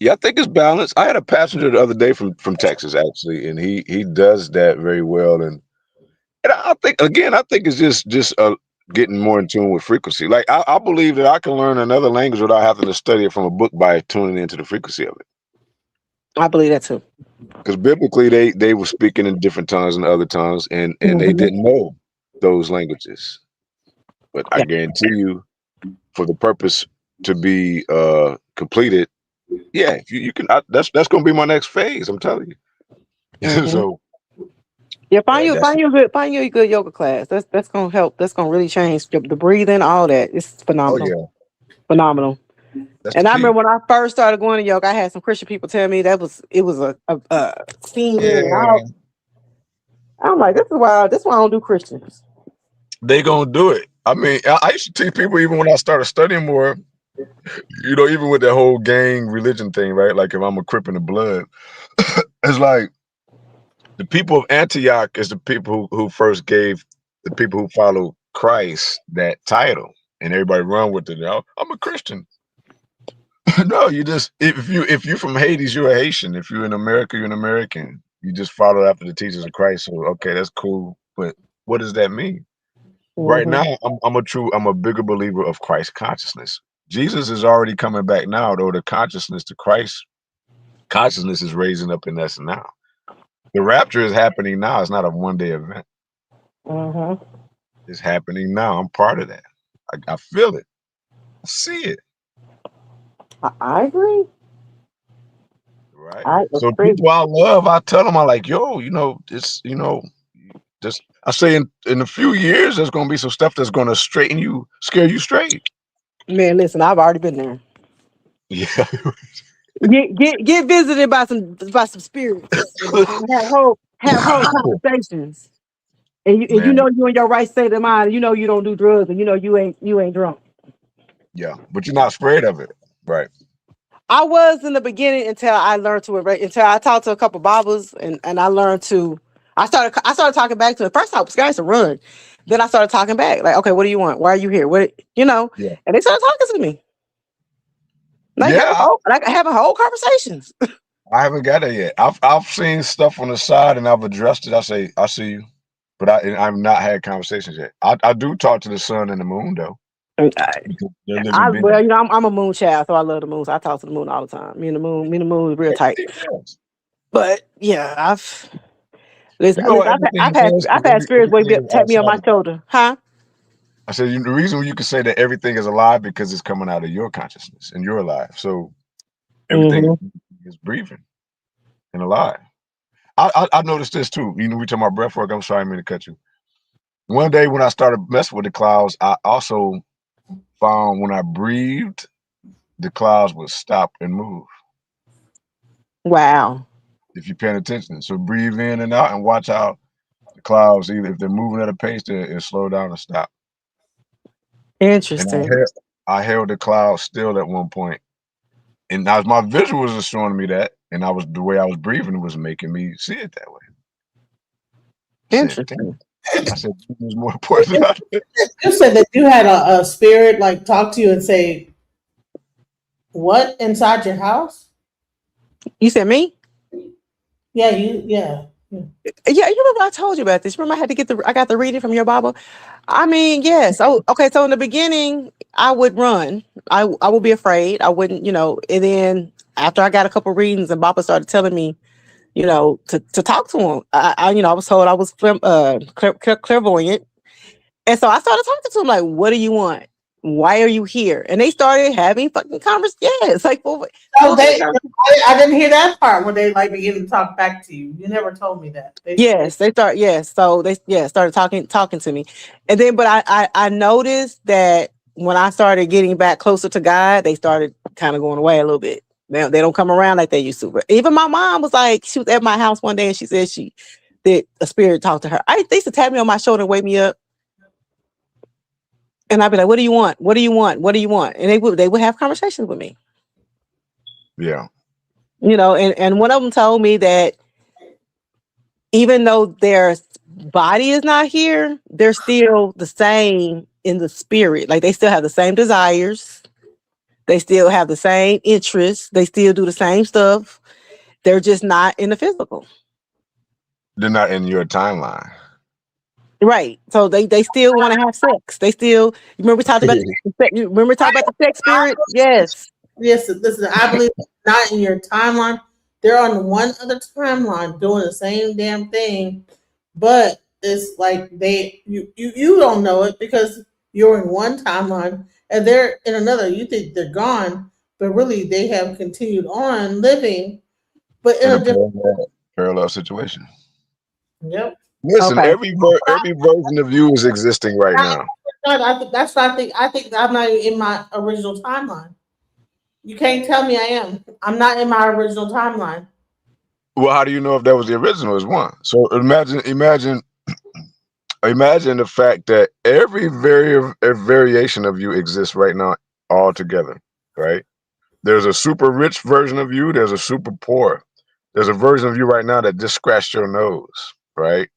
yeah, I think it's balanced. I had a passenger the other day from Texas actually, and he does that very well. And I think it's just getting more in tune with frequency. Like I believe that I can learn another language without having to study it from a book by tuning into the frequency of it. I believe that too. Because biblically, they were speaking in different tongues and other tongues, and they Mhm. didn't know those languages. But I Yeah. guarantee you, for the purpose to be completed, yeah, if you can, that's going to be my next phase. I'm telling you. Mhm. So Yeah, yeah, that's find you a good yoga class. That's gonna help. That's gonna really change the breathing, all that. It's oh phenomenal, yeah, phenomenal. that's the And I key. remember when I first started going to yoga, I had some Christian people tell me it was a Yeah, season, and I'm like, this is why I don't do Christians. they gonna do it. I mean, I used to teach people even when I started studying more. Even with that whole gang religion thing, right? Like if I'm a Crip in the blood, it's like the people of Antioch is the people who first gave the people who follow Christ that title, and everybody run with it. Now I'm a Christian. No, you just if you from Hades, you're a Haitian. If you're in America, you're an American. You just follow after the teachings of Christ. So okay, that's cool. But what does that mean? Right Mhm. now, I'm a bigger believer of Christ consciousness. Jesus is already coming back now, though the consciousness to Christ consciousness is raising up in us now. The rapture is happening now. It's not a one-day event. Mhm. It's happening now. I'm part of that. I feel it. I see it. I agree. Right. I So agree. people I love, I tell them, I'm like, yo, just I say in a few years, there's gonna be some stuff that's gonna scare you straight. Man, listen, I've already been there. Yeah. Get visited by some spirits and have whole conversations. And you Man, know you in your right state of mind. You know you don't do drugs, and you know you ain't drunk. yeah. But you're not afraid of it. Right. I was in the beginning until I learned to until I talked to a couple Bibles and I learned to I started talking back to it. First I was scared to run. Then I started talking back. Like, okay, what do you want? Why are you here? What Yeah. And they started talking to me. Yeah. Like having whole conversations. I haven't got it yet. I've seen stuff on the side and I've addressed it. I say, I see you. But I've not had conversations yet. I do talk to the sun and the moon though. And Because they're living well, beings. I'm a moon child, so I love the moon. So I talk to the moon all the time. Me and the moon is real tight. Everything else. But yeah, You know everything else I've because had spirits everything is tap me on outside my of you. shoulder. Huh? I said the reason you can say that everything is alive because it's coming out of your consciousness and you're alive. So everything Mm-hmm. is breathing and alive. I noticed this too. We talking about breath work. I'm sorry, I didn't mean to cut you. One day when I started messing with the clouds, I also found when I breathed, the clouds would stop and move. Wow. If you're paying attention. So breathe in and out and watch how the clouds, either if they're moving at a pace, it'll slow down or stop. And Interesting. I held the clouds still at one point. And now my visuals are showing me that, and the way I was breathing was making me see it that way. I said, Interesting. damn. I said, it was more important than I did. You said that you had a spirit like talk to you and say, "What inside your house?" You said me? Yeah, yeah. Yeah, you remember I told you about this. Remember I got the reading from your Bible? I mean, yes. Oh, okay. So in the beginning, I would run. I would be afraid. I wouldn't, and then after I got a couple readings and Baba started telling me, to talk to him. I was told I was clairvoyant. And so I started talking to him like, what do you want? Why are you here? And they started having fucking conversations. Yeah, it's like, well, Oh, I didn't hear that part when they like begin to talk back to you. You never told me that. So they started talking to me. And then but I noticed that when I started getting back closer to God, they started kind of going away a little bit. They don't come around like they used to. But even my mom was like, she was at my house one day and she said that a spirit talked to her. They used to tap me on my shoulder and wake me up. And I'd be like, what do you want? What do you want? What do you want? And they would have conversations with me. Yeah. And one of them told me that even though their body is not here, they're still the same in the spirit. Like they still have the same desires. They still have the same interests. They still do the same stuff. They're just not in the physical. They're not in your timeline. Right. So they still want to have sex. They still remember we talked about the sex spirit? Yes. Yes, listen, I believe it's not in your timeline. They're on one other timeline doing the same damn thing, but it's like you don't know it because you're in one timeline and they're in another. You think they're gone, but really they have continued on living, but in In a a different. parallel situation. Yep. Listen, Okay. every version of you is existing right now. That's what I think. I think I'm not even in my original timeline. You can't tell me I am. I'm not in my original timeline. Well, how do you know if that was the original? Is one. So imagine the fact that every variation of you exists right now, all together. Right? There's a super rich version of you. There's a super poor. There's a version of you right now that just scratched your nose. Right?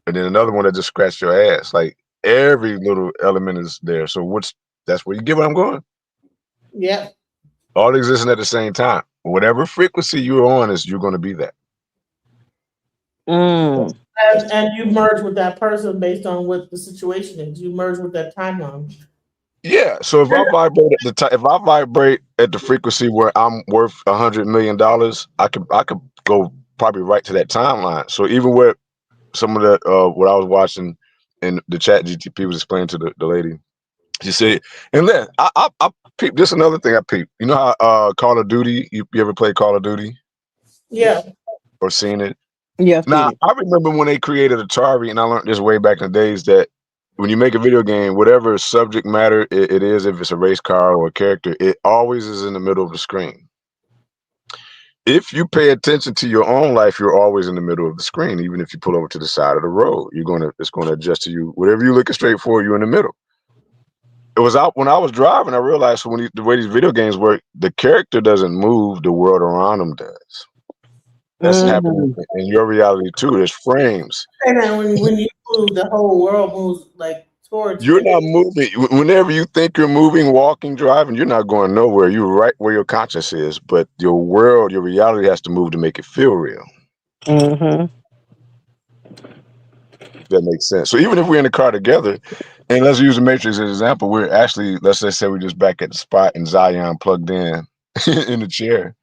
And then another one that just scratched your ass. Like every little element is there. So that's where you get what I'm going. Yep. All existing at the same time. Whatever frequency you're on is you're going to be that. Mm. And you merge with that person based on what the situation is. You merge with that timeline. Yeah. So if I vibrate if I vibrate at the frequency where I'm worth $100 million, I could go probably right to that timeline. So even with some of the what I was watching and the chat GTP was explaining to the lady, she said, and then I peeped. This is another thing I peeped. You know how Call of Duty, you ever played Call of Duty Yeah. or seen it? Yeah, seen Now, it. I remember when they created Atari, and I learned this way back in the days that when you make a video game, whatever subject matter it is, if it's a race car or a character, it always is in the middle of the screen. If you pay attention to your own life, you're always in the middle of the screen. Even if you pull over to the side of the road, it's gonna adjust to you. Whatever you're looking straight for, you're in the middle. It was out when I was driving. I realized the way these video games work, the character doesn't move; the world around them does. That's happening Mm. in your reality too. There's frames. And then when you move, the whole world moves like towards You're you. not moving. Whenever you think you're moving, walking, driving, you're not going nowhere. You're right where your conscience is. But your world, your reality has to move to make it feel real. Mm-hmm. If that makes sense. So even if we're in the car together, and let's use the Matrix as an example, we're actually, let's just say we're just back at the spot and Zion plugged in in the chair.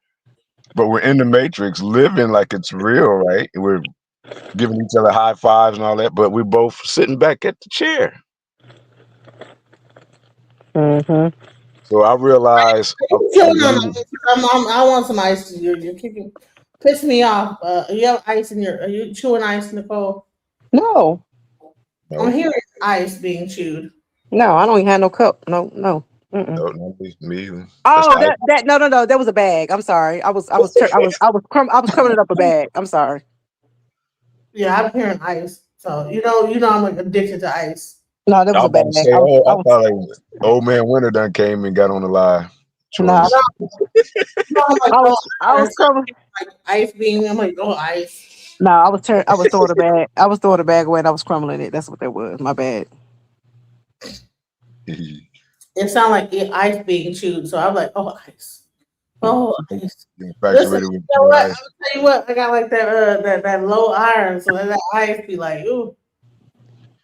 But we're in the Matrix living like it's real, right? We're giving each other high fives and all that, but we're both sitting back at the chair. Mm-hmm. So I realize Chewing on ice. I want some ice. You're kicking, piss me off. You have ice in your. Are you chewing ice, Nicole? No. I'm no, hearing ice being chewed. No, I don't even have no cup. No, no. Mm-mm. no, me either. That's Oh, the no. That was a bag. I'm sorry. I was crumbling up a bag. I'm sorry. Yeah, I'm hearing ice. So I'm like addicted to ice. No, that I was was a about bag. to say, I oh, I was thought like old man Winter done came and got on the live. no, Choice. I'm like, oh, I was crumbling. like ice being. I'm like, oh, ice. No, I was throwing a bag. I was throwing a bag away and I was crumbling it. That's what that was. My bad. It sounded like ice being chewed. So I'm like, oh, ice. Oh, ice. You're Listen, infatuated with you know your what? I'm life. gonna tell you what. I got like that low iron, so that ice be like, ooh,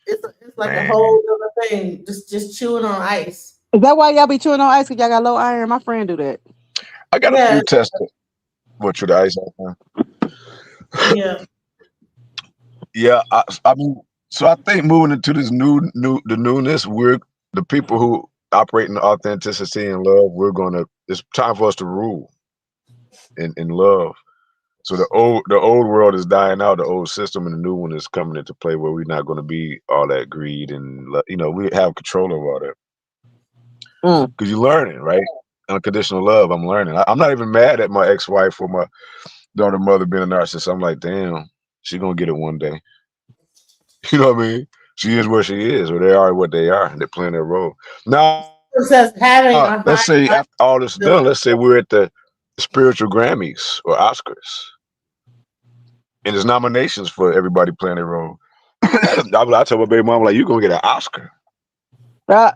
it's like a Man, whole other thing. Just chewing on ice. Is that why y'all be chewing on ice? Cause y'all got low iron. My friend do that. I got a Yeah, few tests. What should I ice out now? yeah. Yeah, I mean, so I think moving into this the newness, we're the people who operate in authenticity and love. It's time for us to rule in love. So the old world is dying out, the old system, and the new one is coming into play where we're not going to be all that greed and we have control over all that Mm. because you're learning, right? Unconditional love. I'm learning. I'm not even mad at my ex-wife or my daughter mother being a narcissist. I'm like, damn, she gonna get it one day. You know what I mean? She is where she is, or they are what they are, and they're playing their role. Now, It says having a let's say after all this is done, let's say we're at the spiritual Grammys or Oscars, and there's nominations for everybody playing their role. I told my baby mom, like, you're gonna get an Oscar. Uh,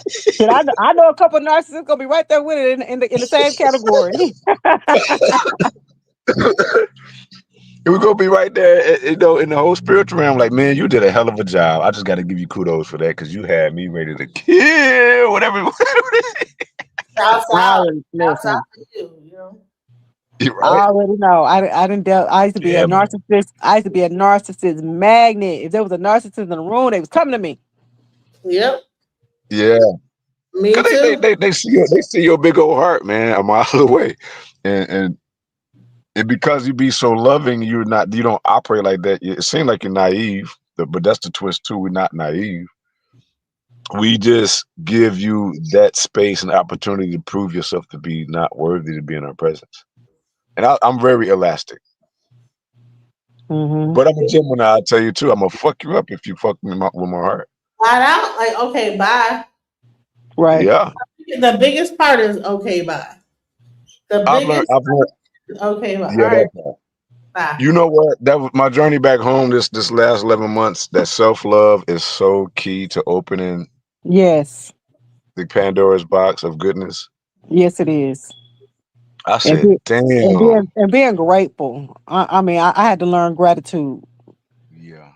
shit, I know a couple of narcissists gonna be right there with it in the same category. We're gonna be right there, you know, in the whole spiritual realm. Like, man, you did a hell of a job. I just got to give you kudos for that because you had me ready to kill whatever. Shouts I out. already Shouts out listen. to you, you know. You're I right. already know. I didn't dealt. I used to be a Yeah, man. narcissist. I used to be a narcissist magnet. If there was a narcissist in the room, they was coming to me. Yep. Yeah, Me cause too. they see your big old heart, man, a mile away, and and because you be so loving, you don't operate like that. It seems like you're naive, but that's the twist too. We're not naive. We just give you that space and opportunity to prove yourself to be not worthy to be in our presence. And I'm very elastic, Hmm. but I'm a Gemini. I tell you too, I'm gonna fuck you up if you fuck me with my heart. Flat out. Like, okay, bye. Right. Yeah, The biggest part is okay, bye. The I've learned. biggest I've learned. is okay, bye. All Yeah, right, that part. bye. You know what? That was my journey back home. This last 11 months. That self love is so key to opening Yes. the Pandora's box of goodness. Yes, it is. I And said, damn. being grateful. I mean, I had to learn gratitude. Yeah.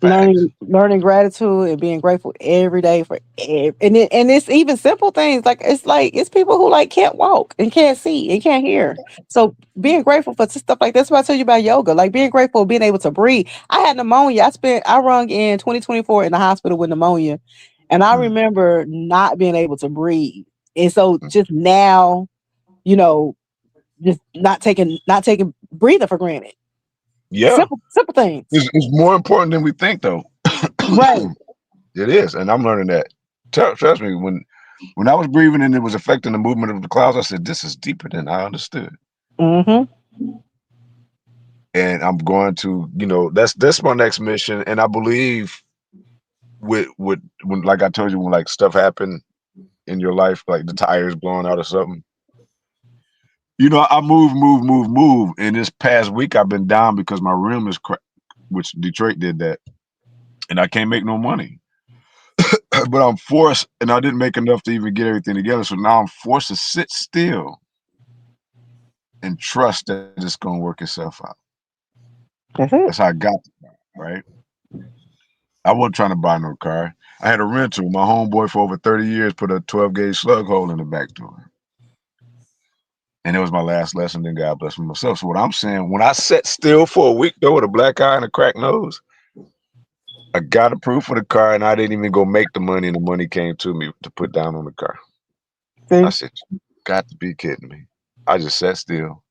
Facts. Learning gratitude and being grateful every day for and it's even simple things like it's people who like can't walk and can't see and can't hear, so being grateful for stuff like that's what I tell you about yoga, like being grateful, being able to breathe. I had pneumonia. I rung in 2024 in the hospital with pneumonia, and I Mm, remember not being able to breathe, and so mm. just now, you know, just not taking breathing for granted. Yeah. Simple things. It's more important than we think, though. Right. It is, and I'm learning that. Trust me, when I was breathing and it was affecting the movement of the clouds, I said, "This is deeper than I understood." Mm-hmm. And I'm going to, that's my next mission. And I believe with when, like I told you, when like stuff happened in your life, like the tires blowing out or something, I move. And this past week, I've been down because my rim is cracked, which Detroit did that, and I can't make no money. But I'm forced, and I didn't make enough to even get everything together. So now I'm forced to sit still and trust that it's gonna work itself out. That's it. That's how I got the car, right? I wasn't trying to buy no car. I had a rental. My homeboy for over 30 years put a 12 gauge slug hole in the back door. And it was my last lesson. Then God bless me myself. So what I'm saying, when I sat still for a week though with a black eye and a cracked nose, I got approved for the car and I didn't even go make the money, and the money came to me to put down on the car. I See? said, "You got to be kidding me." I just sat still.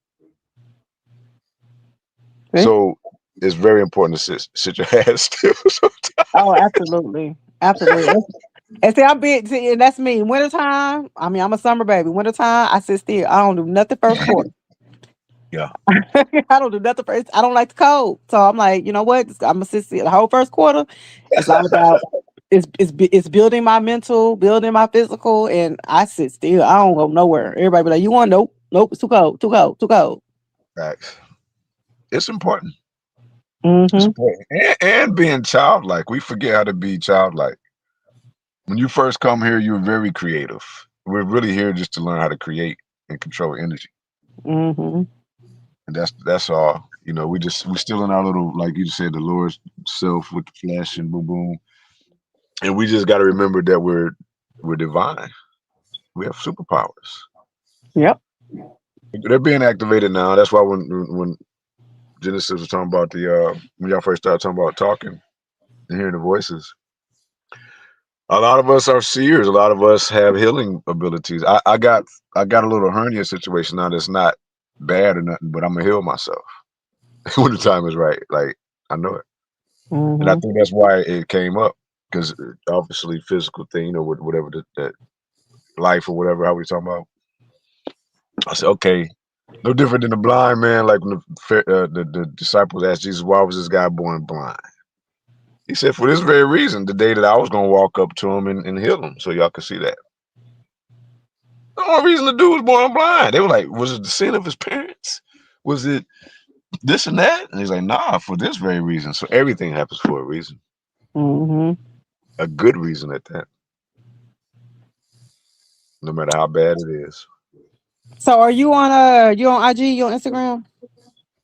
See? So it's very important to sit your ass still sometimes. Oh, absolutely. Absolutely. And see, and that's me. Wintertime, I mean, I'm a summer baby. Wintertime, I sit still. I don't do nothing first quarter. Yeah. I don't do nothing first. I don't like the cold. So I'm like, you know what? I'm gonna sit still. The whole first quarter, it's all about it's building my mental, building my physical, and I sit still. I don't go nowhere. Everybody be like, you want nope, nope, it's too cold, too cold, too cold. Facts. It's important. It's Mm-hmm. important. And being childlike. We forget how to be childlike. When you first come here, you're very creative. We're really here just to learn how to create and control energy. Mm-hmm. And that's all. We still in our little, like you said, the Lord's self with the flesh and boom boom. And we just gotta remember that we're divine. We have superpowers. Yep. They're being activated now. That's why when Genesis was talking about when y'all first started talking about talking and hearing the voices, a lot of us are seers. A lot of us have healing abilities. I got a little hernia situation now that's not bad or nothing, but I'm gonna heal myself when the time is right. Like I know it, and I Mm-hmm. think that's why it came up because obviously physical thing, with whatever that life or whatever how we talking about. I said okay, no different than the blind man. Like when the disciples asked Jesus, "Why was this guy born blind?" He said, "For this very reason, the day that I was gonna walk up to him and heal him, so y'all could see that." The only reason the dude was born blind. They were like, was it the sin of his parents? Was it this and that? And he's like, nah, for this very reason. So everything happens for a reason, Mm-hmm. a good reason at that, no matter how bad it is. So are you on IG, you on Instagram?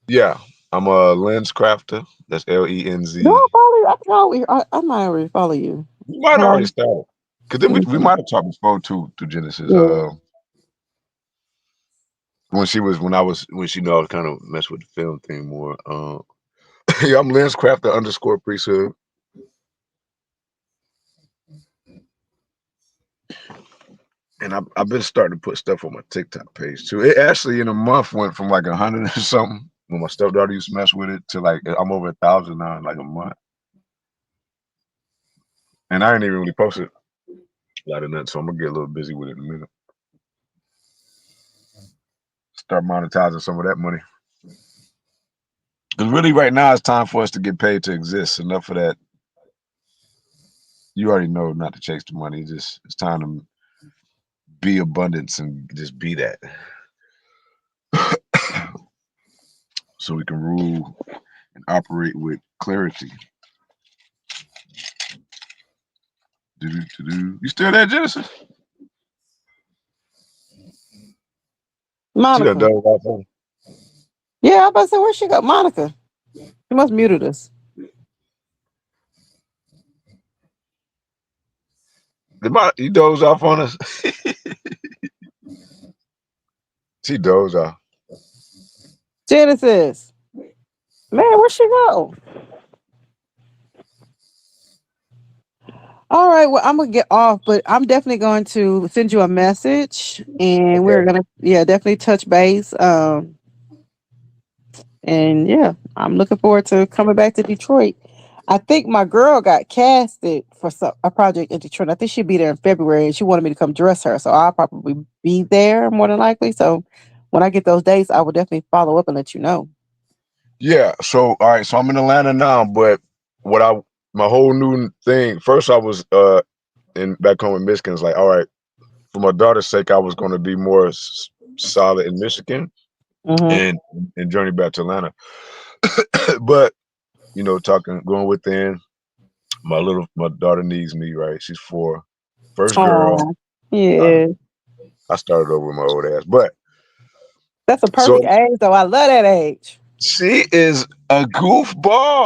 Yeah. I'm a LENZ Crafta. That's LENZ. No, I follow you. I might already follow you. You might Hold already on. start. Cause then we Mhm. might have talked before too through Genesis. Yeah. When she knew I was kind of mess with the film thing more. Yeah, I'm LENZ Crafta _ priesthood. And I've been starting to put stuff on my TikTok page too. It actually in a month went from like 100 or something when my stepdaughter used to mess with it to like I'm over 1,000 now in like a month. And I ain't even really posted a lot of nothing, so I'm gonna get a little busy with it in a minute. Start monetizing some of that money. Because really right now it's time for us to get paid to exist. Enough of that. You already know not to chase the money. It's time to be abundance and just be that. So we can rule and operate with clarity. You still there, Genesis? She done Monica. done off on. Yeah, I about to say, where'd she go? Monica. She must muted us. You doze off on us. She dozed off. Genesis. Man, where'd she go? All right, well, I'm gonna get off, but I'm definitely going to send you a message, and we're Okay. gonna, definitely touch base. And yeah, I'm looking forward to coming back to Detroit. I think my girl got casted for a project in Detroit. I think she'll be there in February, and she wanted me to come dress her, so I'll probably be there more than likely. So when I get those dates, I will definitely follow up and let you know. Yeah. So all right. So I'm in Atlanta now, but my whole new thing. First, I was in back home in Michigan. It's like, all right, for my daughter's sake, I was going to be more solid in Michigan Mm-hmm. and journey back to Atlanta. But going within. My daughter needs me, right? She's 4. First girl. Oh, yeah. I started over with my old ass. But That's a so perfect age, though. I love that age. she is a goofball.